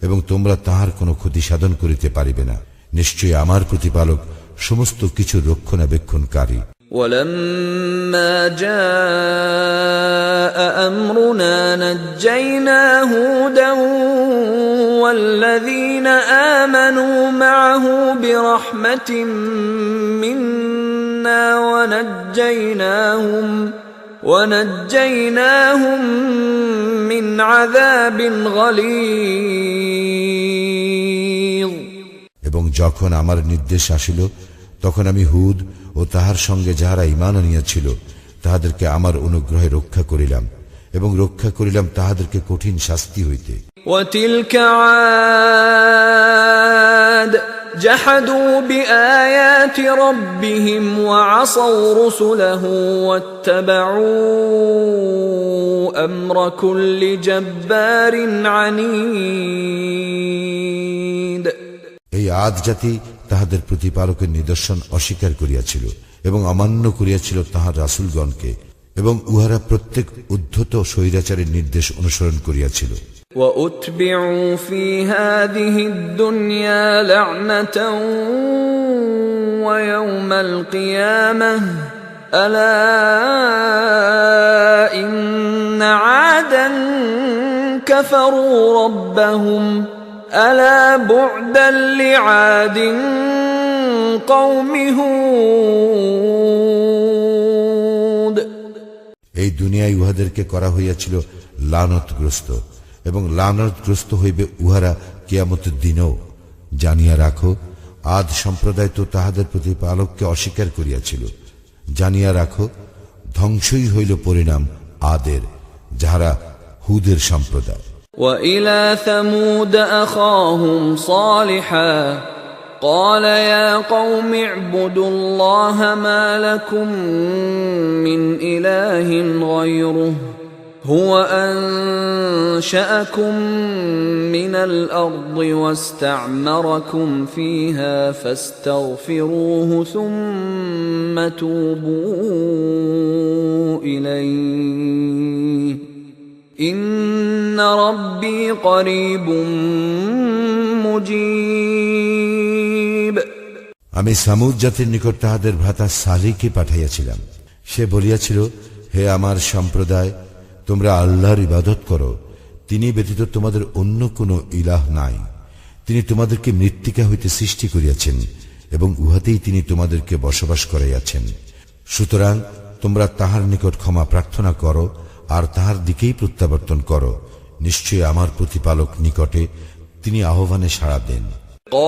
এবং তোমরা তাহার কোনো ক্ষতি সাধন করিতে পারিবে না। নিশ্চয়ই আমার প্রতিপালক সমস্ত কিছু রক্ষণাবেক্ষণকারী। ولما جاء أمرنا نجينا هودا والذين آمنوا معه برحمة منا ونجيناهم من عذاب غليظ এবং যখন আমার নির্দেশ আসিল, তখন আমি হুদ ও তাহার সঙ্গে যাহারা ঈমান আনিয়াছিল তাহাদেরকে আমার অনুগ্রহে রক্ষা করিলাম এবং রক্ষা করিলাম তাহাদেরকে কঠিন শাস্তি হইতে। وتلك عاد جحدوا بآيات ربهم وعصوا رسله واتبعوا أمر كل جبار عنيد এই আদ জাতি তাহাদের প্রতিপালকের নিদর্শন অস্বীকার করিয়াছিল এবং অমান্য করিয়াছিল তাহার রাসূলগণকে, এবং উহারা প্রত্যেক উদ্ধত স্বৈরাচারের নির্দেশ অনুসরণ করিয়াছিল। وأتبعوا في هذه الدنيا لعنة ويوم القيامة ألا إن عادا كفروا ربهم ألا بعدا لعاد قوم هود এই দুনিয়ায় উহাদেরকে করা হইয়াছিল লানতগ্রস্ত, এবং লানতগ্রস্ত হইবে উহারা কিয়ামতের দিনও। জানিয়া রাখো, আদ সম্প্রদায় তো তাহাদের প্রতিপালককে অস্বীকার করিয়াছিল। জানিয়া রাখো, ধ্বংসই হইল পরিণাম আদের, যাহারা হুদের সম্প্রদায়। وإلى ثمود أخاهم صالحا قال يا قوم اعبدوا الله ما لكم من إله غيره هو أنشأكم من الأرض واستعمركم فيها فاستغفروه ثم توبوا إليه إن ربي قريب مجيب আমি সামুদ জাতির নিকট তাহাদের ভ্রাতা সালিহকে পাঠাইয়াছিলাম। সে বলিয়াছিল, হে আমার সম্প্রদায়, তোমরা আল্লাহর ইবাদত করো, তিনি ব্যতীত তোমাদের অন্য কোনো ইলাহ নাই। তিনি তোমাদেরকে মৃত্তিকা হইতে সৃষ্টি করিয়াছেন এবং উহাতেই তিনি তোমাদেরকে বসবাস করাইয়াছেন। সুতরাং তোমরা তাহার নিকট ক্ষমা প্রার্থনা করো আর তাহার দিকেই প্রত্যাবর্তন করো। নিশ্চয় আমার প্রতিপালক নিকটে, তিনি আহ্বানে সাড়া দেন।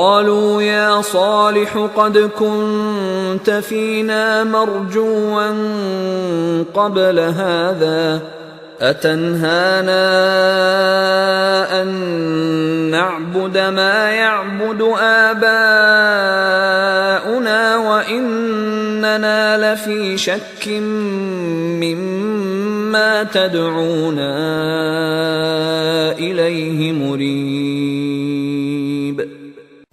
قالوا يا صالح قد كنت فينا مرجوا قبل هذا أتنهانا أن نعبد ما يعبد آباؤنا لفي شك مما تدعونا إليه مريب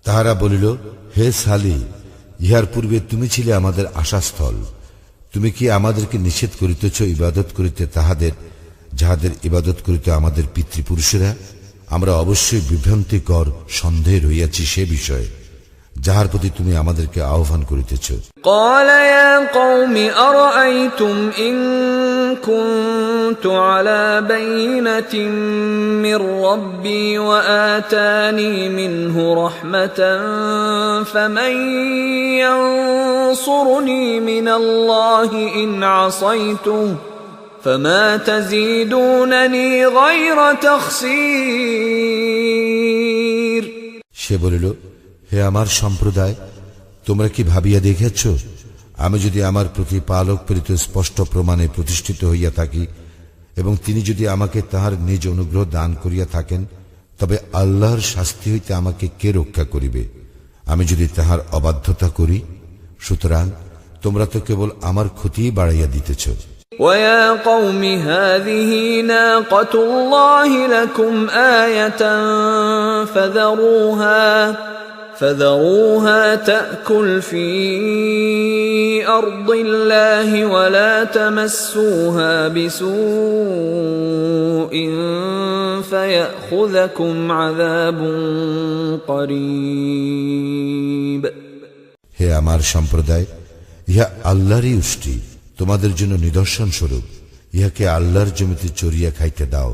তাহারা বলিল, হে সালি, ইহার পূর্বে তুমি ছিলে আমাদের আশাস্থল। তুমি কি আমাদেরকে নিষেধ করিতেছ ইবাদত করিতে যাহাদের ইবাদত করিতে আমাদের পিতৃপুরুষেরা? আমরা অবশ্যই বিভ্রান্তিকর সন্দেহে রইয়াছি সে বিষয়ে যাহার প্রতি তুমি আমাদেরকে আহ্বান করিতেছ। قال يا قوم أرأيتم إن كنت على بينة من ربي وآتاني منه رحمة فمن ينصرني من الله إن عصيته فما تزيدونني غير تخسير সে বলিল, হে আমার সম্প্রদায়, তোমরা কি ভাবিয়া দেখেছ, আমি যদি আমার প্রতিপালক প্রেরিত স্পষ্ট প্রমাণে প্রতিষ্ঠিত হইয়া থাকি এবং তিনি যদি আমাকে তাহার নিজ অনুগ্রহ দান করিয়া থাকেন, তবে আল্লাহর শাস্তি হইতে আমাকে কে রক্ষা করিবে আমি যদি তাহার অবাধ্যতা করি? সুতরাং তোমরা তো কেবল আমার ক্ষতিই বাড়াইয়া দিতেছ। وَيَا قَوْمِ هَذِهِ نَاقَةُ اللَّهِ لَكُمْ آيَةً فَذَرُوهَا تَأْكُلْ فِي أَرْضِ اللَّهِ وَلَا تَمَسُّوهَا بِسُوءٍ فَيَأْخُذَكُمْ عَذَابٌ قَرِيبٌ হে আমার সম্প্রদায়, ইহা আল্লাহরই উষ্টি, তোমাদের জন্য নিদর্শন স্বরূপ। ইহাকে আল্লাহর জমিতে চরিয়া খাইতে দাও,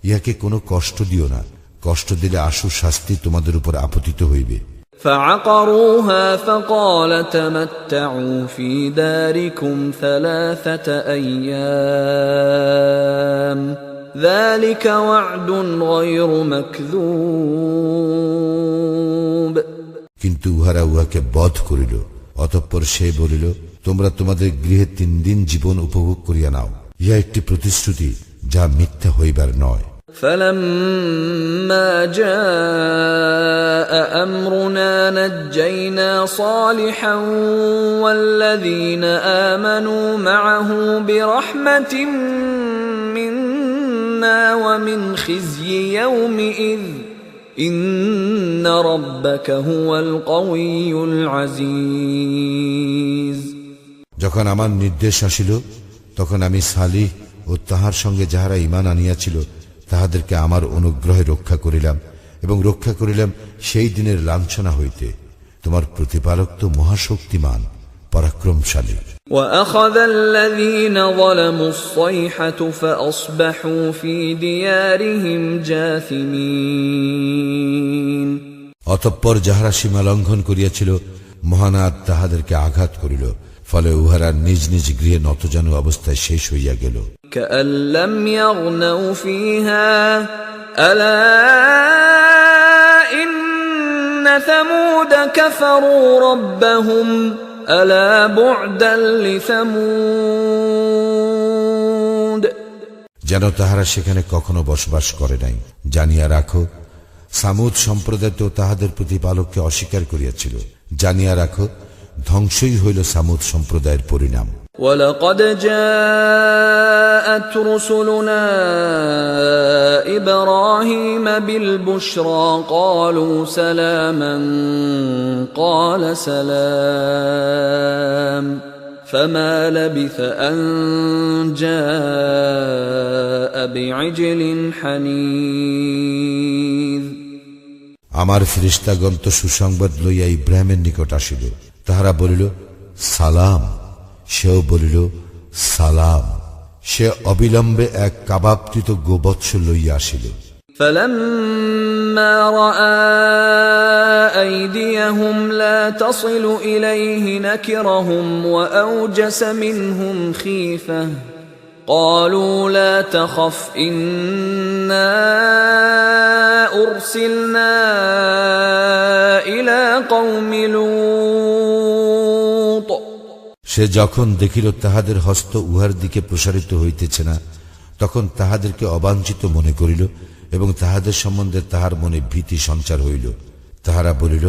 ইহাকে কোনো কষ্ট দিও না, কষ্ট দিলে আশু শাস্তি তোমাদের উপর আপতিত হইবে। فعقروها فقال تمتعوا في داركم 3 أيام ذلك وعد غير مكذوب কিন্তু উহারা উহাকে বধ করিল। অতঃপর সে বলিল, তোমরা তোমাদের গৃহে 3 দিন জীবন উপভোগ করিয়া নাও, ইহা একটি প্রতিশ্রুতি যা মিথ্যা হইবার নয়। فلما جاء أمرنا نجينا صالحا والذين آمنوا معه برحمة منا ومن خزي يومئذ إن ربك هو القوي العزيز যখন আমার নির্দেশ আসিল, তখন আমি সালিহ ও তাহার সঙ্গে যাহারা ঈমান আনিয়াছিল তাহাদেরকে আমার অনুগ্রহে রক্ষা করিলাম এবং রক্ষা করিলাম সেই দিনের লাঞ্ছনা হইতে। তোমার প্রতিপালক তো মহাশক্তিমান, পরাক্রমশালী। وأخذ الذين ظلموا الصيحة فأصبحوا في ديارهم جاثمين অতঃপর যাহারা সীমা লঙ্ঘন করিয়াছিল, মহানাদ তাহাদেরকে আঘাত করিল, ফলে উহারা নিজ নিজ গৃহে নতজানু অবস্থায় শেষ হইয়া গেল। كأن لم يغنوا فيها ألا إن ثمود كفروا ربهم ألا بعدا لثمود যেন তাহারা সেখানে কখনো বসবাস করে নাই। জানিয়া রাখো, সামুদ সম্প্রদায় তো তাহাদের প্রতিপালককে অস্বীকার করিয়াছিল। জানিয়া রাখো, ধ্বংসই হইল সামুদ সম্প্রদায়ের পরিণাম। ولقد جاءت رسلنا إبراهيم بالبشرى قالوا سلاما قال سلام فما لبث أن جاء بعجل حنيذ আমার ফেরেশতাগণ তো সুসংবাদ লইয়া ইব্রাহিমের নিকট আসিল। তাহারা বলিল, সালাম। সেও বলিল, সালাম। সে অবিলম্বে এক কাবাবকৃত গোবৎস লইয়া আসিল। فلما رأى أيديهم لا تصل إليه نكرهم وأوجس منهم خيفة قالوا لا تخف إنا أرسلنا إلى قوم لوط সে যখন দেখিল তাহাদের হস্ত উহার দিকে প্রসারিত হইতেছে না, তখন তাহাদেরকে অবাঞ্ছিত মনে করিল এবং তাহাদের সম্বন্ধে তাহার মনে ভীতি সঞ্চার হইল। তাহারা বলিল,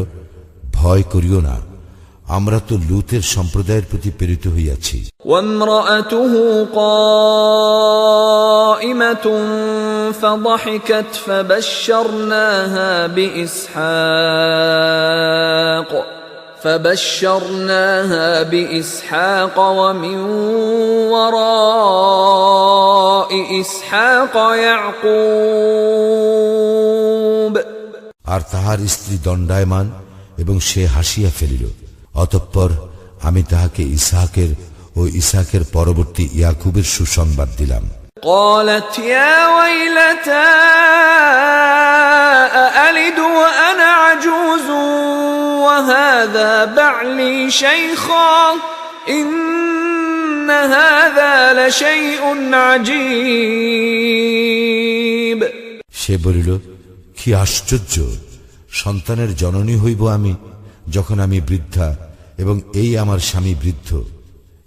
ভয় করিও না, আমরা তো লূতের সম্প্রদায়ের প্রতি প্রেরিত হইয়াছি। وامرأته قائمة فضحكت فبشرناها بإسحاق ومن وراء إسحاق يعقوب। আর তাহার স্ত্রী দণ্ডায়মান এবং সে হাসিয়া ফেলিল। অতঃপর আমি তাহাকে ইসহাকের ও ইসহাকের পরবর্তী ইয়াকুবের সুসংবাদ দিলাম। قالت يا ويلتى أألد وأنا عجوز وهذا بعلي شيخا إن هذا لشيء عجيب। সে বলিল, কি আশ্চর্য, সন্তানের জননী হইব আমি যখন আমি বৃদ্ধা এবং এই আমার স্বামী বৃদ্ধ।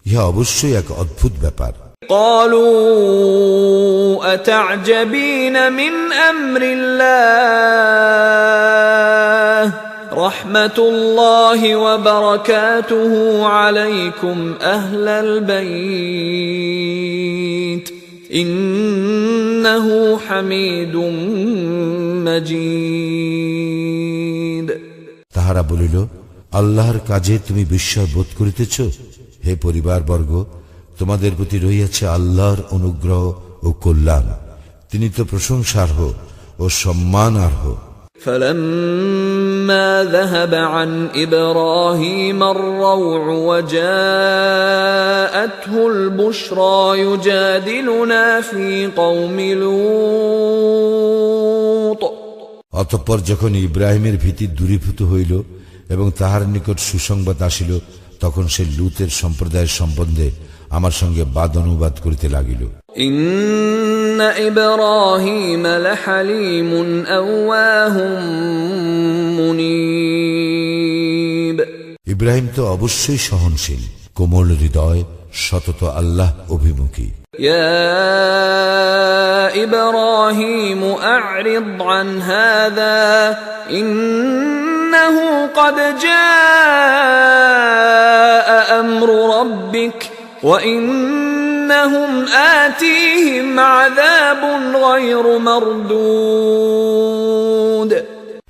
ইহা অবশ্যই এক অদ্ভুত ব্যাপার। قالوا أتعجبين من أمر الله رحمة الله وبركاته عليكم أهل البيت إنه حميد مجيد। তাহারা বলিল, আল্লাহর কাজে তুমি বিস্ময় বোধ করিতেছ? হে পরিবারবর্গ, তোমাদের প্রতি রহিয়াছে আল্লাহর অনুগ্রহ ও কল্যাণ। তিনি তো প্রশংসার্হ ও সম্মানার্হ। فلما ذهب عن إبراهيم الروع وجاءته البشرى يجادلنا في قوم لوط। অতঃপর যখন ইব্রাহিমের ভীতি দূরীভূত হইল এবং তাহার নিকট সুসংবাদ আসিল, তখন সে লূতের সম্প্রদায়ের সম্বন্ধে আমার সঙ্গে বাদ অনুবাদ করিতে লাগিল। ইন্না ইব্রাহিম লাহালিমুন আওয়াহুম মুনীব। ইব্রাহিম তো অবশ্যই সহনশীল, কোমল হৃদয়, সতত আল্লাহ অভিমুখী। ইয়া ইব্রাহিম আ'রিদ আন হাযা ইন্নাহু ক্বাদ জাআ আমরু রাব্বিক وَإِنَّهُمْ آتِيهِمْ عَذَابٌ غَيْرُ مَرْدُودٍ।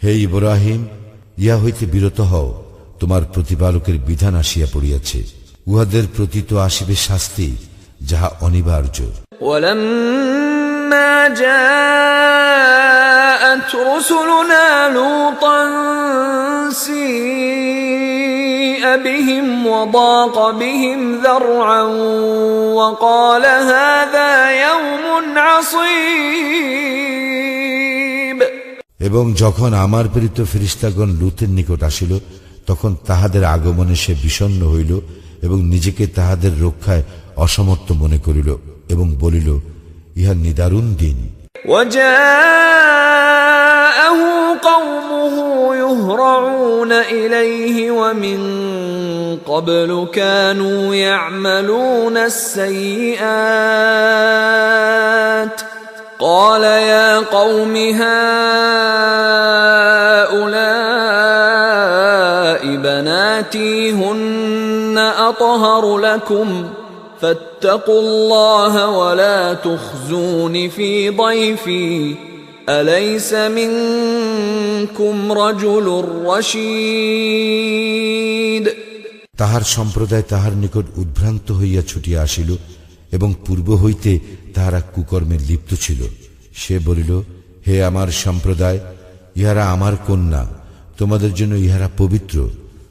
হে ইব্রাহিম, ইহা হইতে বিরত হও, তোমার প্রতিপালকের বিধান আসিয়া পড়িয়াছে, উহাদের প্রতি তো আসিবে শাস্তি যাহা অনিবার্য। وَلَمَّا جَاءَتْ رُسُلُنَا لُوطًا سِيءَ بِهِمْ وَضَاقَ بِهِمْ ذَرْعًا وَقَالَ هَذَا يَوْمٌ عَصِيبٌ। এবং যখন আমার প্রেরিত ফেরেশতাগণ লূতের নিকট আসিল, তখন তাহাদের আগমনে সে বিষণ্ণ হইল এবং নিজেকে তাহাদের রক্ষায় অসমর্থ মনে করিল এবং বলিল, ইহা নিদারুণ দিন। وَجَاءَهُ قَوْمُهُ يُهْرَعُونَ إِلَيْهِ وَمِن قَبْلُ كَانُوا يَعْمَلُونَ السَّيِّئَاتِ قَالَ يَا قَوْمِ هَؤُلَاءِ بَنَاتِي هُنَّ أَطْهَرُ لَكُمْ فاتقوا الله ولا تخزون في ضيفي أليس منكم رجل رشيد। তাহার সম্প্রদায় তাহার নিকট উদ্ভ্রান্ত হইয়া ছুটিয়া আসিল এবং পূর্ব হইতে তাহারা কুকর্মে লিপ্ত ছিল। সে বলিল, হে আমার সম্প্রদায়, ইহারা আমার কন্যা, তোমাদের জন্য ইহারা পবিত্র,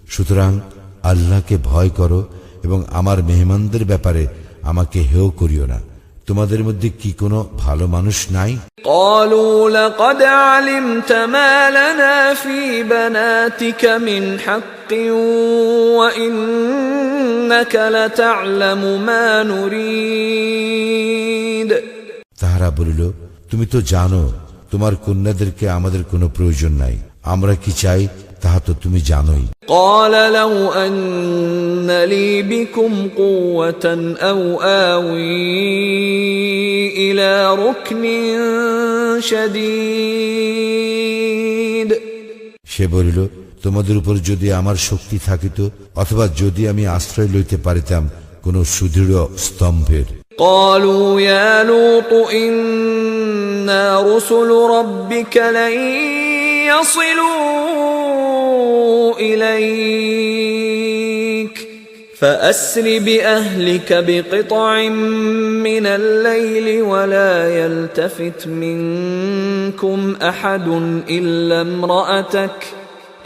সুতরাং আল্লাহকে ভয় করো এবং আমার মেহমানদের ব্যাপারে আমাকে হেয় করিও না। তোমাদের মধ্যে কি কোনো ভালো মানুষ নাই? قالوا لقد علمت ما لنا في بناتك من حق وإنك لتعلم ما نريد। তাহারা বলিল, তুমি তো জানো তোমার কন্যাদেরকে আমাদের কোনো প্রয়োজন নাই, আমরা কি চাই তাহা তো তুমি জানোই। قال لو أن لي بكم قوة أو آوي إلى ركن شديد। সে বলিল, তোমাদের উপর যদি আমার শক্তি থাকিত, অথবা যদি আমি আশ্রয় লইতে পারিতাম কোন সুদৃঢ় স্তম্ভের। قالوا يا لوط إنا رسل ربك لن يصلوا إليك فأسر بأهلك بقطع من الليل ولا يلتفت منكم أحد إلا امرأتك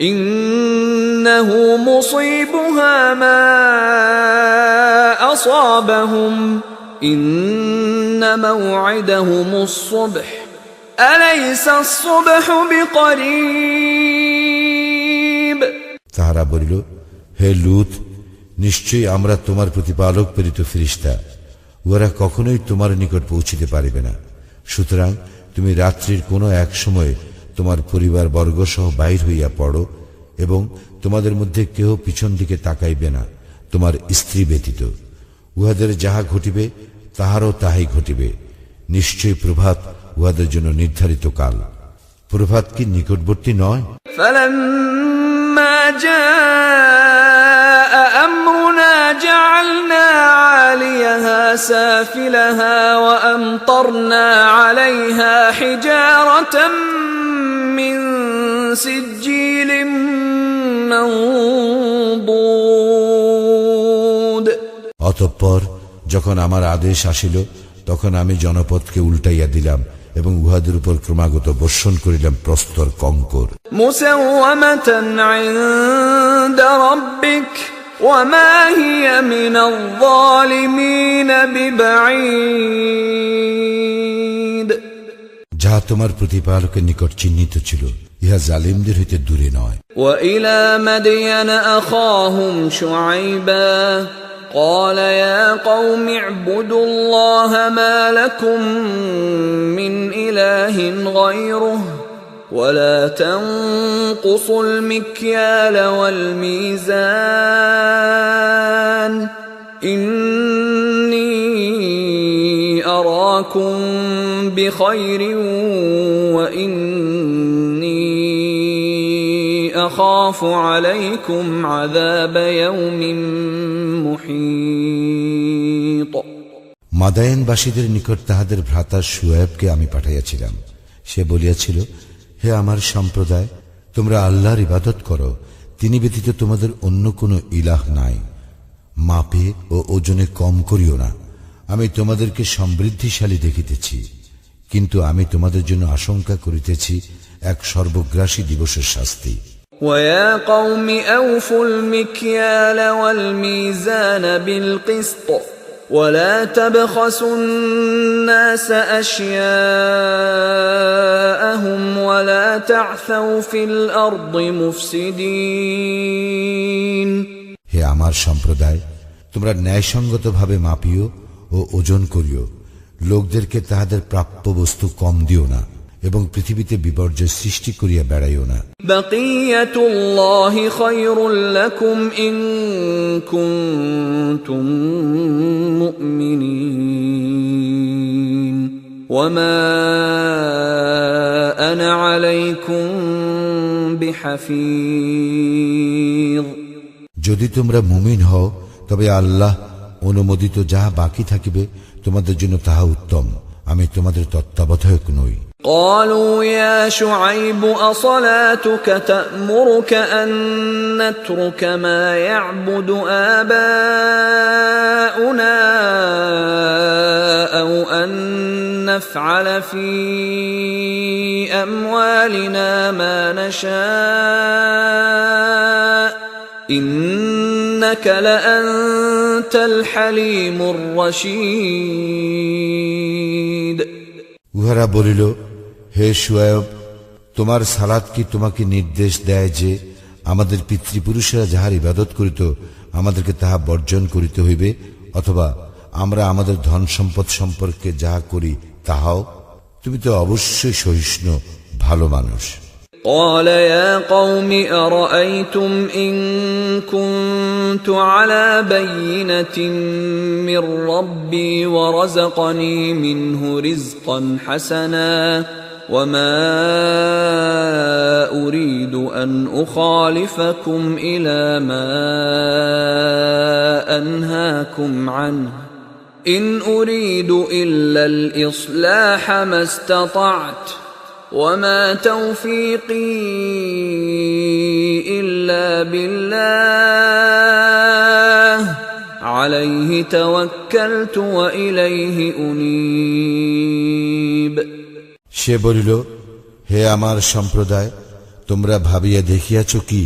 إنه مصيبها ما أصابهم إن موعدهم الصبح أليس الصبح بقريب তাহারা বলিল, হে লূত, নিশ্চয়ই আমরা তোমার প্রতিপালক প্রেরিত ফেরেশতা, ওরা কখনোই তোমার নিকট পৌঁছিতে পারিবে না। সুতরাং তুমি রাত্রির কোনো এক সময়ে তোমার পরিবার বর্গ সহ বাহির হইয়া পড়ো, এবং তোমাদের মধ্যে কেহ পিছন দিকে তাকাইবে না, তোমার স্ত্রী ব্যতীত। উহাদের যাহা ঘটিবে তাহারও তাহাই ঘটিবে। নিশ্চয়ই প্রভাত উহাদের জন্য নির্ধারিত কাল। প্রভাত কি নিকটবর্তী নয়? فلما جاء أمرنا جعلنا عاليها سافلها وأمطرنا عليها حجارة من سجيل منضود অতঃপর যখন আমার আদেশ আসিল, তখন আমি জনপদকে উল্টাইয়া দিলাম এবং উহাদের উপর ক্রমাগত বর্ষণ করিলাম প্রস্তর কঙ্কর। মুসাওয়ামাতান ইনদা রাব্বিক ওয়া মা হিয়া মিনাল যালিমিন বিবাঈদ, যাহা তোমার প্রতিপালকের নিকট চিহ্নিত ছিল, ইহা জালিমদের হইতে দূরে নয়। ওয়া ইলা মাদয়ান আখাহুম শুআইবা قال يا قوم اعبدوا الله ما لكم من إله غيره ولا تنقصوا المكيال والميزان إني أراكم بخير وإني أخاف عليكم عذاب يوم محيط। মাদায়েনবাসীদের নিকট তাহাদের ভ্রাতা শুয়ায়বকে আমি পাঠাইয়াছিলাম। সে বলিয়াছিল, হে আমার সম্প্রদায়, তোমরা আল্লাহর ইবাদত করো, তিনি ব্যতীত তোমাদের অন্য কোনো ইলাহ নাই। মাপে ও ওজনে কম করিও না। আমি তোমাদেরকে সমৃদ্ধিশালী দেখিতেছি, কিন্তু আমি তোমাদের জন্য আশঙ্কা করিতেছি এক সর্বগ্রাসী দিবসের শাস্তি। وَيَا قَوْمِ أَوْفُوا الْمِكْيَالَ وَالْمِيزَانَ بِالْقِسْطِ وَلَا تَبْخَسُوا النَّاسَ أَشْيَاءَهُمْ وَلَا تَعْثَوْا فِي الْأَرْضِ مُفْسِدِينَ। হে আমার সম্প্রদায়, তোমরা ন্যায়সঙ্গতভাবে মাপিও ও ওজন করিও, লোকদেরকে তাহাদের প্রাপ্য বস্তু কম দিও না এবং পৃথিবীতে বিপর্যয় সৃষ্টি করিয়া বেড়াইও না। বাকিয়াতুল্লাহি খায়রুল লাকুম ইন কুনতুম মুমিনিন ওয়া মা আনা আলাইকুম বিহাফিজ। যদি তোমরা মুমিন হও, তবে আল্লাহ অনুমোদিত যাহা বাকি থাকিবে তোমাদের জন্য তাহা উত্তম, আমি তোমাদের তত্ত্বাবধায়ক নই। قالوا يا شعيب أصلاتك تأمرك أن نترك ما يعبد آباؤنا أو أن نفعل في أموالنا ما نشاء إنك لأنت الحليم الرشيد। উহারা বলিল, হে শুয়ায়ব, তোমার সালাত কি তোমাকে নির্দেশ দেয় যে আমাদের পিতৃপুরুষেরা যাহার ইবাদত করিত আমাদেরকে তাহা বর্জন করিতে হইবে, অথবা আমরা আমাদের ধন সম্পদ সম্পর্কে যাহা করি তাহাও? তুমি তো অবশ্যই সহিষ্ণু, ভালো মানুষ। قال يا قوم أرأيتم إن كنت على بينة من ربي ورزقني منه رزقا حسنا وما أريد أن أخالفكم إلى ما أنهاكم عنه إن أريد إلا الإصلاح ما استطعت وما توفيقي إلا بالله عليه توكلت وإليه أنيب সে বলিল, হে আমার সম্প্রদায়, তোমরা ভাবিয়া দেখিয়াছ কি,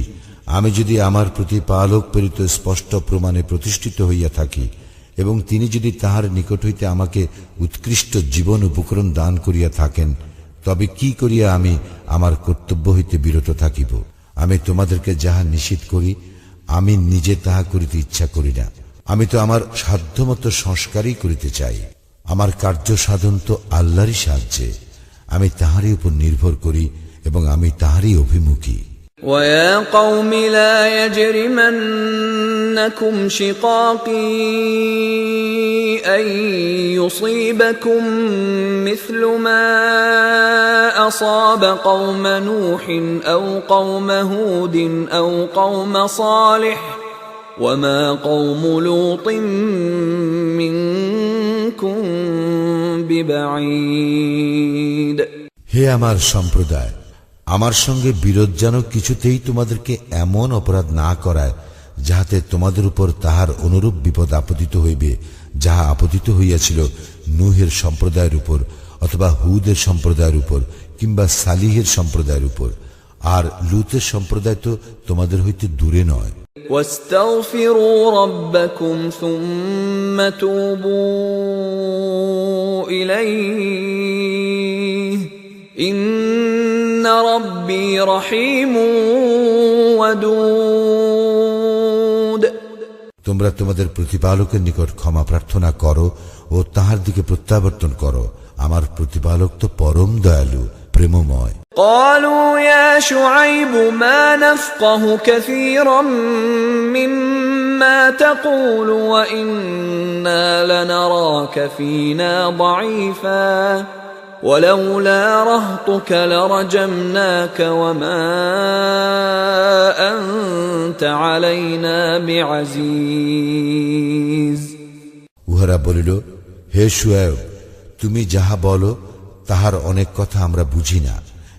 আমি যদি আমার প্রতিপালক প্রেরিত স্পষ্ট প্রমাণে প্রতিষ্ঠিত হইয়া থাকি এবং তিনি যদি তাহার নিকট হইতে আমাকে উৎকৃষ্ট জীবন উপকরণ দান করিয়া থাকেন, তবে কি করিয়া আমি আমার কর্তব্য হইতে বিরত থাকিব? আমি তোমাদেরকে যাহা নিষেধ করি আমি নিজে তাহা করিতে ইচ্ছা করি না। আমি তো আমার সাধ্যমতো সংস্কারই করিতে চাই। আমার কার্য সাধন তো আল্লাহরই সাহায্যে। আমি তাহারই উপর নির্ভর করি এবং আমি তাহারই অভিমুখী। وَيَا قَوْمِ لَا يَجْرِمَنَّكُمْ شِقَاقِي أَن يُصِيبَكُم مِّثْلُ مَا أَصَابَ قَوْمَ نُوحٍ أَوْ قَوْمَ هُودٍ أَوْ قَوْمَ صَالِحٍ وَمَا قَوْمُ لُوطٍ مِّنكُم بِبَعِيدٍ হে আমার সম্প্রদায়, আমার সঙ্গে বিরোধ যেন কিছুতেই তোমাদেরকে এমন অপরাধ না করায় যাহাতে তোমাদের উপর তাহার অনুরূপ বিপদ আপতিত হইবে যাহা আপতিত হইয়াছিল নূহের সম্প্রদায়ের উপর অথবা হুদের সম্প্রদায়ের উপর কিংবা সালিহের সম্প্রদায়ের উপর। আর লুতের সম্প্রদায় তো তোমাদের হইতে দূরে নয়। واستغفروا ربكم ثم توبوا إليه إن ربي رحيم ودود তোমরা তোমাদের প্রতিপালকের নিকট ক্ষমা প্রার্থনা করো ও তাহার দিকে প্রত্যাবর্তন করো। আমার প্রতিপালক তো পরম দয়ালু, প্রেমময়। قالوا يا شعيب ما نفقه كثيرا مما تقول وإنا لنراك فينا ضعيفا ولولا رهطك لرجمناك وما أنت علينا بعزيز উহারা বলিল, হে শুআয়ব, তুমি যাহা বলো তাহার অনেক কথা আমরা বুঝি না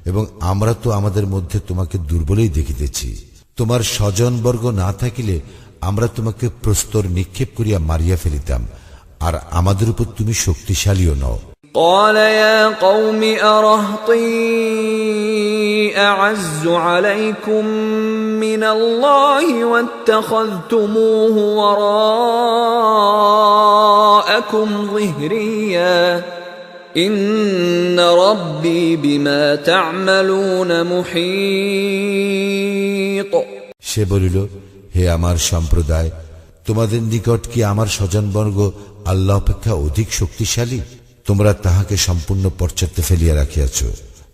এবং আমরা তো আমাদের মধ্যে তোমাকে দুর্বলই দেখিতেছি। তোমার স্বজনবর্গ না থাকিলে আমরা তোমাকে প্রস্তর নিক্ষেপ করিয়া মারিয়া ফেলিতাম, আর আমাদের উপর তুমি শক্তিশালীও নও। قال يا قوم أرهطي أعز عليكم من الله واتخذتموه وراءكم ظهريا إن ربي بما تعملون محيط সে বলিল, হে আমার সম্প্রদায়, তোমাদের নিকট কি আমার স্বজনবর্গ আল্লাহ অপেক্ষা অধিক শক্তিশালী? তোমরা তাহাকে সম্পূর্ণ পশ্চাতে ফেলিয়া রাখিয়াছ।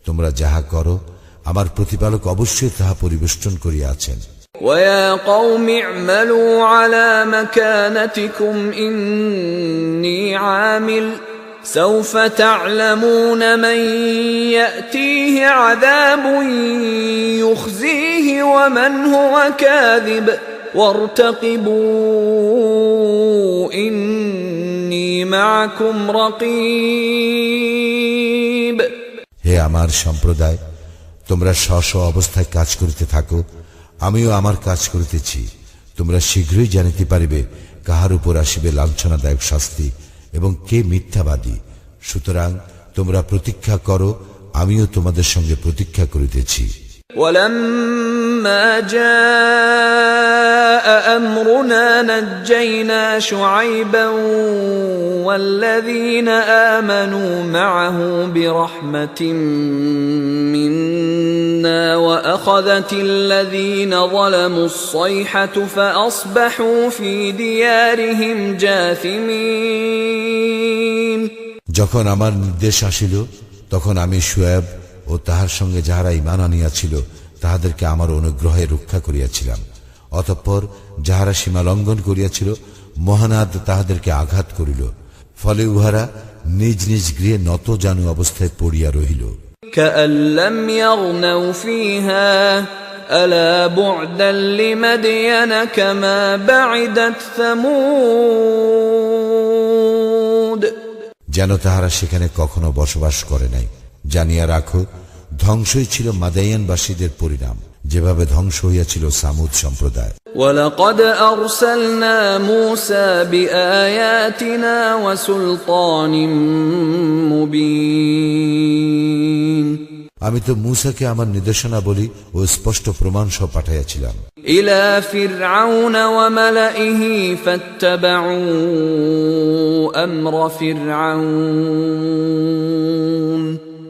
তোমরা যাহা করো আমার প্রতিপালক অবশ্যই তাহা পরিবেষ্টন করিয়া আছেন। وَيَا قَوْمِ اعْمَلُوا عَلَى مَكَانَتِكُمْ إِنِّي عَامِلٌ سَوْفَ تَعْلَمُونَ مَنْ يَأْتِيهِ عَذَابٌ يُخْزِيهِ وَمَنْ هُوَ كَاذِبٌ وَارْتَقِبُوا إِنِّي مَعَكُمْ رَقِيبٌ হে আমার সম্প্রদায়, তোমরা স্ব অবস্থায় কাজ করিতে থাকো, আমিও আমার কাজ করিতেছি। তোমরা শীঘ্রই জানিতে পারিবে কাহার উপর আসিবে লাঞ্ছনাদায়ক শাস্তি এবং কে মিথ্যাবাদী। সুতরাং তোমরা প্রতীক্ষা করো, আমিও তোমাদের সঙ্গে প্রতীক্ষা করিতেছি। ولما جاء أمرنا نجينا شعيبا والذين آمنوا معه برحمة منا وأخذت الذين ظلموا الصيحة فأصبحوا في ديارهم جاثمين যখন আমার নির্দেশ আসিল তখন আমি শুআয়ব ও তাহার সঙ্গে যাহারা ঈমান আনিয়াছিল তাহাদেরকে আমার অনুগ্রহে রক্ষা করিয়াছিলাম। অতঃপর যাহারা সীমা লঙ্ঘন করিয়াছিল মহানাদ তাহাদেরকে আঘাত করিল, ফলে উহারা নিজ নিজ গৃহে নত জানু অবস্থায় পড়িয়া রহিল। كأن لم يغنوا فيها ألا بعدا لمدين كما بعدت ثمود যেন তাহারা সেখানে কখনো বসবাস করে নাই। জানিয়া রাখো, ধ্বংসই ছিল মাদায়ানবাসীদের পরিণাম, যেভাবে ধ্বংস হইয়াছিল সামুদ সম্প্রদায়। ولقد أرسلنا موسى بآياتنا وسلطان مبين আমি তো মূসাকে আমার নির্দেশনা বলি ও স্পষ্ট প্রমাণ সহ পাঠাইয়াছিলাম إلى فرعون وملئه فاتبعوا أمر فرعون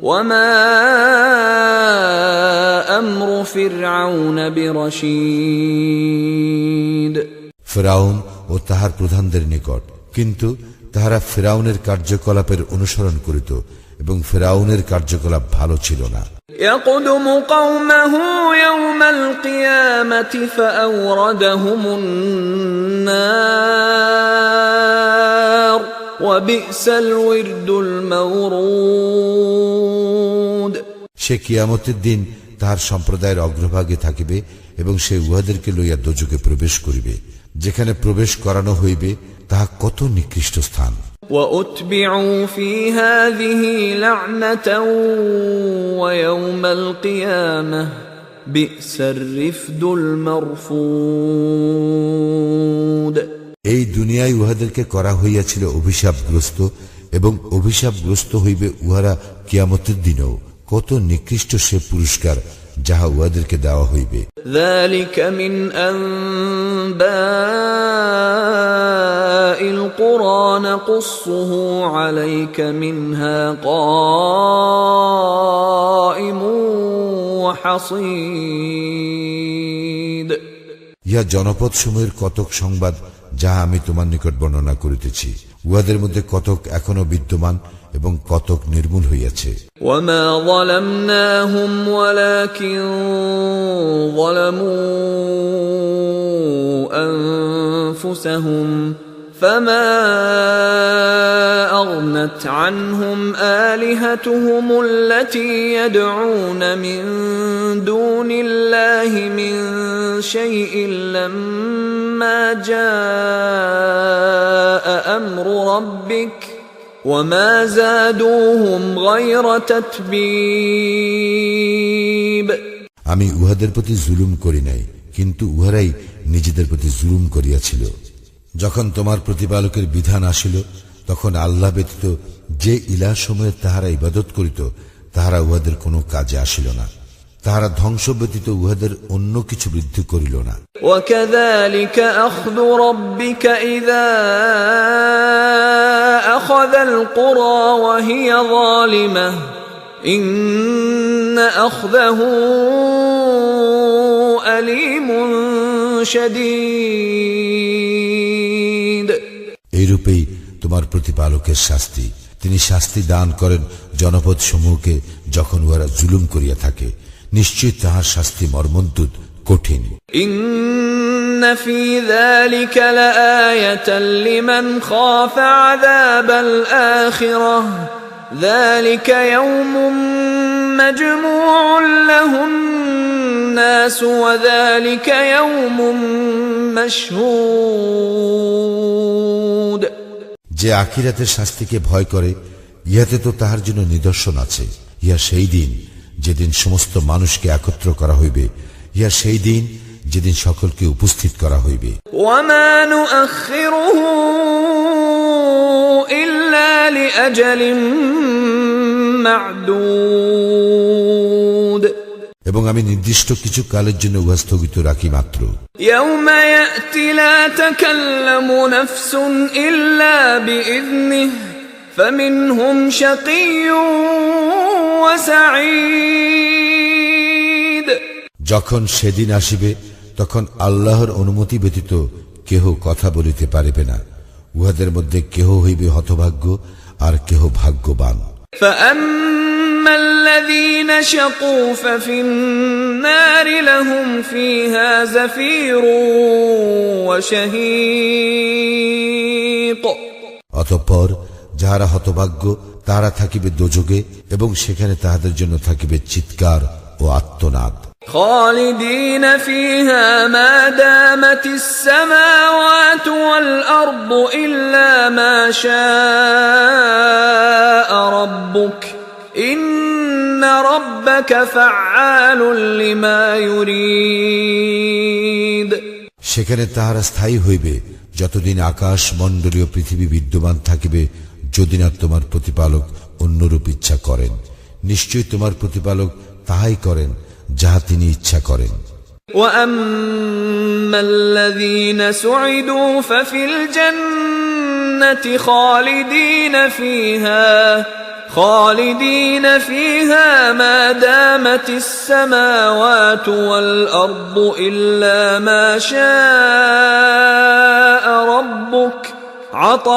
وما أمر فرعون برشيد ফিরআউন ও তাহার প্রধানদের নিকট, কিন্তু তাহারা ফিরআউনের কার্যকলাপের অনুসরণ করিত এবং ফিরআউনের কার্যকলাপ ভালো ছিল না। يقدم قومه يوم القيامة فأوردهم النار وبئس الورد المورود সে কিয়ামতের দিন তাহার সম্প্রদায়ের অগ্রভাগে থাকিবে এবং সে উহাদেরকে লইয়া দোজকে প্রবেশ করিবে, যেখানে প্রবেশ করানো হইবে তাহা কত নিকৃষ্ট স্থান। وأتبعوا في هذه لعنة ويوم القيامة بئس الرفد المرفود এই দুনিয়ায় উহাদেরকে করা হইয়াছিল অভিশাপগ্রস্ত, এবং অভিশাপগ্রস্ত হইবে উহারা কিয়ামতের দিনেও। কত নিকৃষ্ট সে পুরস্কার যাহা উহাদেরকে দেওয়া হইবে। ذلك من أنباء القرى نقصه عليك منها قائم وحصيد ইহা জনপদ সমূহের কতক সংবাদ যাহা আমি তোমার নিকট বর্ণনা করিতেছি, উহাদের মধ্যে কতক এখনো বিদ্যমান এবং কতক নির্মূল হইয়াছে। وما ظلمناهم ولكن ظلموا أنفسهم فما أغنت عنهم آلهتهم التي يدعون من دون الله من شيء لما جاء أمر ربك وما زادوهم غير تتبيب আমি উহাদের প্রতি জুলুম করি নাই, কিন্তু উহারাই নিজেদের প্রতি জুলুম করিয়াছিল। যখন তোমার প্রতিপালকের বিধান আসিল, তখন আল্লাহ ব্যতীত যে ইলাহ সমূহের তাহারা ইবাদত করিত, তাহারা উহাদের কোনো কাজে আসিল না। তাহারা ধ্বংস ব্যতীত উহাদের অন্য কিছু বৃদ্ধি করিল না। وكذلك أخذ ربك إذا أخذ القرى وهي ظالمة إن أخذه أليم شديد এইরূপেই তোমার প্রতিপালকের শাস্তি, তিনি শাস্তি দান করেন জনপদ সমূহকে যখন উহারা জুলুম করিয়া থাকে। নিশ্চয় তাহার শাস্তি মর্মন্তুদ, কঠিন। إن في ذلك لآية لمن خاف عذاب الآخرة ذلك يوم مجموع له الناس وذلك يوم مشهود যে আখিরাতের শাস্তিকে ভয় করে, ইহাতে তো তাহার জন্য নিদর্শন আছে। ইহা সেই দিন যেদিন সমস্ত মানুষকে একত্র করা হইবে, ইহা সেই দিন যেদিন সকলকে উপস্থিত করা হইবে। وما نؤخره إلا لأجل معدود এবং আমি নির্দিষ্ট কিছু কালের জন্য উহা স্থগিত রাখি মাত্র। يوم يأتي لا تكلم نفس إلا بإذنه فمنهم شقي وسعيد যখন সেদিন আসিবে, তখন আল্লাহর অনুমতি ব্যতীত কেহ কথা বলিতে পারিবে না। উহাদের মধ্যে কেহ হইবে হতভাগ্য, আর কেহ ভাগ্যবান। فأما الذين شقوا ففي النار لهم فيها زفير وشهيق অতঃপর যাহারা হতভাগ্য, তাহারা থাকিবে দোজগে, এবং সেখানে তাহাদের জন্য থাকিবে চিৎকার ও আর্তনাদ। خالدين فيها ما دامت السماوات والأرض إلا ما شاء ربك إن ربك فعال لما يريد সেখানে তাহারা স্থায়ী হইবে যতদিন আকাশ মণ্ডলীয় পৃথিবী বিদ্যমান থাকিবে, যদি না তোমার প্রতিপালক অন্যরূপ ইচ্ছা করেন। নিশ্চয়ই তোমার প্রতিপালক তাহাই করেন যাহা তিনি ইচ্ছা করেন। وَأَمَّا الَّذِينَ سُعِدُوا فَفِي الْجَنَّةِ خَالِدِينَ فِيهَا مَا دَامَتِ السَّمَاوَاتُ وَالْأَرْضُ إِلَّا مَا شَاءَ رَبُّكَ عَطَاءً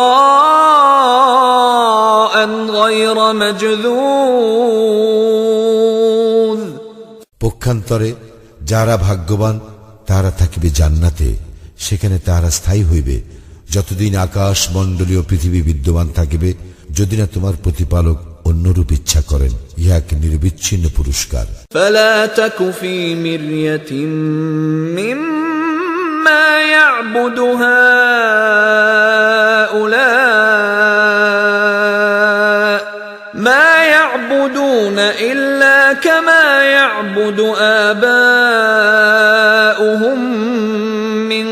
غَيْرَ مَجْذُوذٍ। পক্ষান্তরে যারা ভাগ্যবান তারা থাকিবে জান্নাতে, সেখানে তাহারা স্থায়ী হইবে যতদিন আকাশ মণ্ডলীয় পৃথিবী বিদ্যমান থাকিবে, যদি না তোমার প্রতিপালক অন্যরূপ ইচ্ছা করেন। ইহা এক নির্বিচ্ছিন্ন পুরস্কার। فلا تك في مرية مما يعبد هؤلاء ما يعبدون إلا كما يعبد آباؤهم من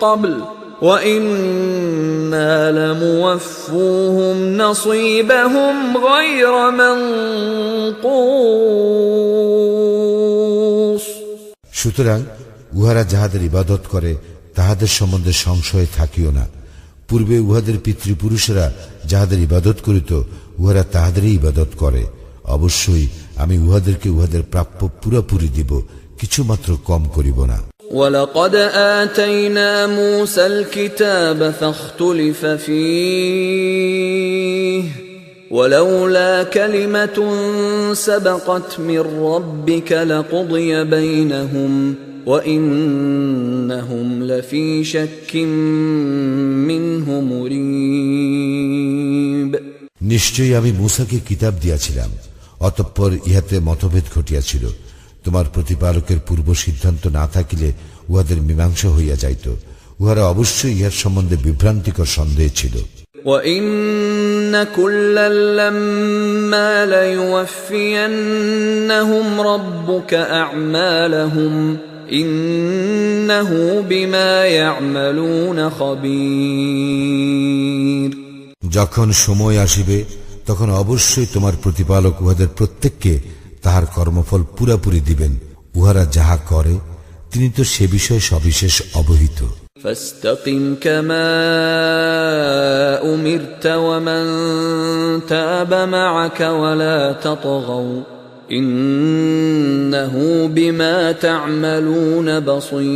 قبل وَإِنَّا لَمُوَفُّوهُمْ نَصِيبَهُمْ غَيْرَ مَنْقُوصٍ। সুতরাং উহারা যাহাদের ইবাদত করে তাহাদের সম্বন্ধে সংশয় থাকিও না। পূর্বে উহাদের পিতৃপুরুষেরা যাহাদের ইবাদত করিত, উহারা তাহাদেরই ইবাদত করে। অবশ্যই আমি উহাদেরকে উহাদের প্রাপ্য পুরাপুরি দিব, কিছুমাত্র কম করিব না। وَلَقَدْ آتَيْنَا مُوسَى الْكِتَابَ فَاخْتُلِفَ فِيهِ وَلَوْلَا كَلِمَةٌ سَبَقَتْ مِنْ رَبِّكَ لَقُضِيَ بَيْنَهُمْ وَإِنَّهُمْ لَفِي شَكٍّ مِّنْهُ مُرِيبٍ। নিশ্চয়ই আমি মূসাকে কিতাব দিয়াছিলাম, অতঃপর ইহাতে মতভেদ ঘটিয়াছিল। তোমার প্রতিপালকের পূর্ব সিদ্ধান্ত না থাকিলে উহাদের মীমাংসা হইয়া যাইত। উহারা অবশ্যই ইহার সম্বন্ধে বিভ্রান্তিকর সন্দেহ ছিল। وَإِنَّ كُلًّا لَّمَّا لَيُوَفِّيَنَّهُمْ رَبُّكَ أَعْمَالَهُمْ إِنَّهُ بِمَا يَعْمَلُونَ خَبِيرٌ। যখন সময় আসিবে তখন অবশ্যই তোমার প্রতিপালক উহাদের প্রত্যেককে তাহার কর্মফল পুরাপুরি দিবেন। উহারা যাহা করে তিনি তো সে বিষয়ে সবিশেষ অবহিত। فاستقم كما أمرت ومن تاب معك ولا تطغوا إنه بما تعملون بصير।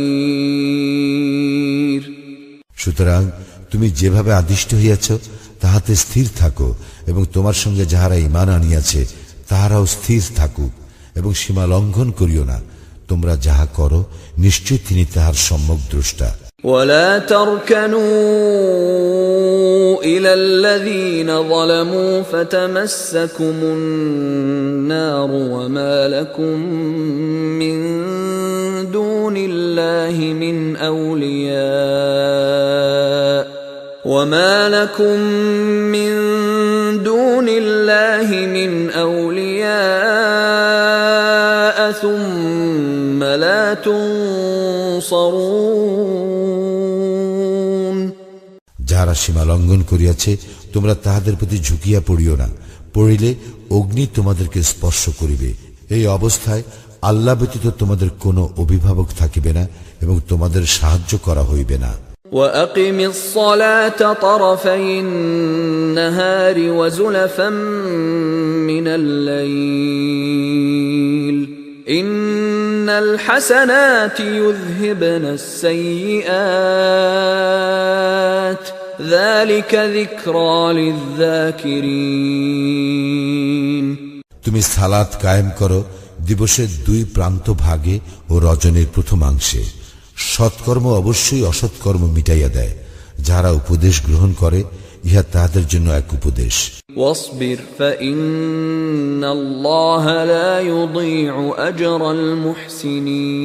সুতরাং তুমি যেভাবে আদিষ্ট হইয়াছ তাহাতে স্থির থাকো, এবং তোমার সঙ্গে যাহারা ঈমান আনিয়াছে তাহারাও স্থির থাকুক, এবং সীমা লঙ্ঘন করিও না। তোমরা যাহা করো নিশ্চয় তিনি তাহার সম্যক দ্রষ্টা। ولا تركنوا إلى الذين ظلموا فتمسكم النار وما لكم من دون الله من أولياء ثم لا تنصرون। যাহারা সীমা লঙ্ঘন করিয়াছে তোমরা তাহাদের প্রতি ঝুঁকিয়া পড়িও না, পড়িলে অগ্নি তোমাদেরকে স্পর্শ করিবে। এই অবস্থায় আল্লাহ ব্যতীত তোমাদের কোনো অভিভাবক থাকিবে না এবং তোমাদের সাহায্য করা হইবে না। وَأَقِمِ الصَّلَاةَ طَرَفَيِ النَّهَارِ وَزُلَفًا مِّنَ اللَّيْلِ إِنَّ الْحَسَنَاتِ يُذْهِبْنَ السَّيِّئَاتِ ذَلِكَ ذِكْرَى لِلذَّاكِرِينَ। তুমি সালাত কায়েম করো দিবসের দুই প্রান্ত ভাগে ও রজনীর প্রথমাংশে। সৎকর্ম অবশ্যই অসৎকর্ম মিটাইয়া দেয়। যাহারা উপদেশ গ্রহণ করে ইহা তাহাদের জন্য এক উপদেশ। واصبر فإن الله لا يضيع أجر المحسنين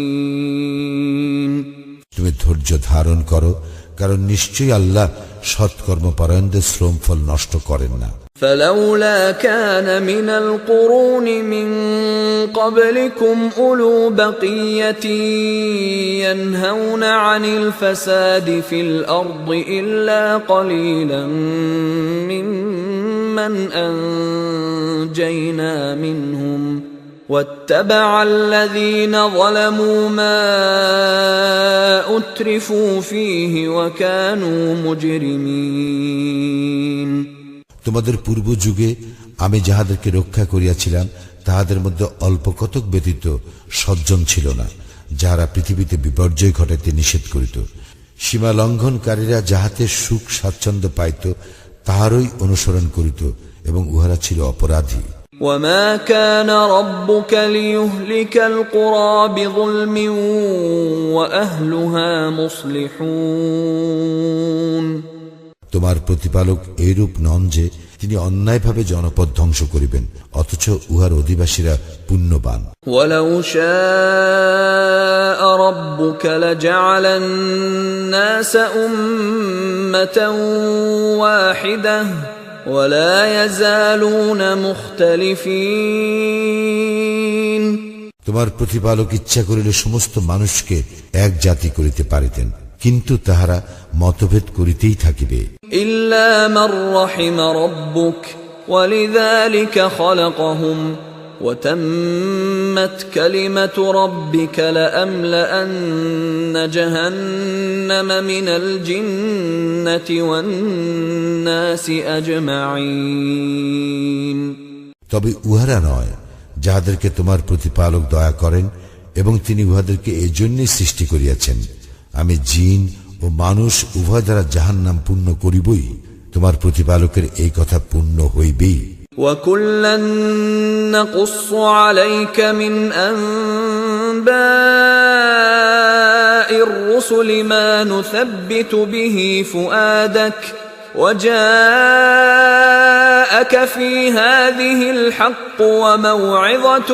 তুমি ধৈর্য ধারণ করো, কারণ নিশ্চয়ই আল্লাহ সৎকর্মপরায়ণদের শ্রমফল নষ্ট করেন না। فلولا كان من القرون من قبلكم أولو بقية ينهون عن الفساد في الأرض إلا قليلا ممن أنجينا منهم واتبع الذين ظلموا ما أترفوا فيه وكانوا مجرمين তোমাদের পূর্ব যুগে আমি যাহাদেরকে রক্ষা করিয়াছিলাম তাহাদের মধ্যে অল্প কতক ব্যতীত সজ্জন ছিল না, যাহারা পৃথিবীতে বিপর্যয় ঘটাইতে নিষেধ করিত। সীমা লঙ্ঘনকারীরা যাহাতে সুখ স্বাচ্ছন্দ্য পাইত তাহারই অনুসরণ করিত এবং উহারা ছিল অপরাধী। وما كان ربك ليهلك القرى بظلم وأهلها مصلحون তোমার প্রতিপালক এইরূপ নন যে তিনি অন্যায়ভাবে জনপদ ধ্বংস করিবেন, অথচ উহার অধিবাসীরা পুণ্যবান। ولو شاء ربك لجعل الناس أمة واحدة ولا يزالون مختلفين তোমার প্রতিপালক ইচ্ছা করিলে সমস্ত মানুষকে এক জাতি করিতে পারিতেন, কিন্তু তাহারা মতভেদ করিতেই থাকিবে। إلا من رحم ربك ولذلك خلقهم وتمت كلمة ربك لأملأن جهنم من الجنة والناس أجمعين তবে উহারা নয় যাহাদেরকে তোমার প্রতিপালক দয়া করেন এবং তিনি উহাদেরকে এজন্যই সৃষ্টি করিয়াছেন, আমি জিন ও মানুষ উভয় দ্বারা জাহান্নাম পূর্ণ করিবই। তোমার প্রতিপালকের এই কথা পূর্ণ হইবেই। وَكُلًّا نَّقُصُّ عَلَيْكَ مِنْ أَنبَاءِ الرُّسُلِ مَا نُثَبِّتُ بِهِ فُؤَادَكَ وَجَاءَكَ فِي هَٰذِهِ الْحَقُّ وَمَوْعِظَةٌ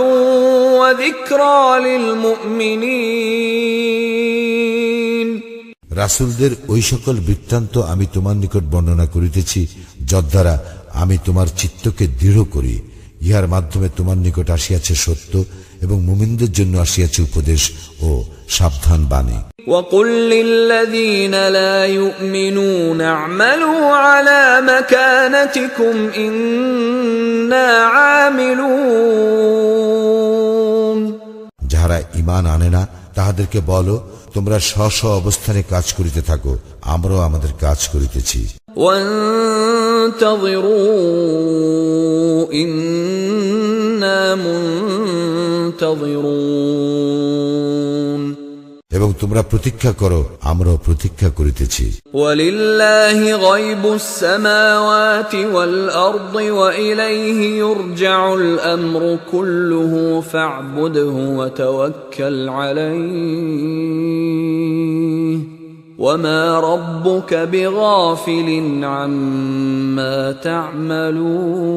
وَذِكْرَىٰ لِلْمُؤْمِنِينَ রাসূলদের ওই সকল বৃত্তান্ত আমি তোমার নিকট বর্ণনা করিতেছি যদ্বারা আমি তোমার চিত্তকে দৃঢ় করি। ইহার মাধ্যমে তোমার নিকট আসিয়াছে সত্য এবং মুমিনদের জন্য আসিয়াছে উপদেশ ও সাবধান বাণী। وَقُل لِّلَّذِينَ لَا يُؤْمِنُونَ اعْمَلُوا عَلَىٰ مَكَانَتِكُمْ إِنَّا عَامِلُونَ যাহারা ঈমান আনে না তাহাদেরকে বলো, তোমরা স্ব অবস্থানে কাজ করিতে থাকো, আমরাও আমাদের কাজ করিতেছি। وَانتَظِرُوا إِنَّا مُنتَظِرُونَ এবং তোমরা প্রতীক্ষা করো, আমরাও প্রতীক্ষা করিতেছি। وَلِلَّهِ غَيْبُ السَّمَاوَاتِ وَالْأَرْضِ وَإِلَيْهِ يُرْجَعُ الْأَمْرُ كُلُّهُ فَاعْبُدْهُ وَتَوَكَّلْ عَلَيْهِ وَمَا رَبُّكَ بِغَافِلٍ عَمَّا تَعْمَلُونَ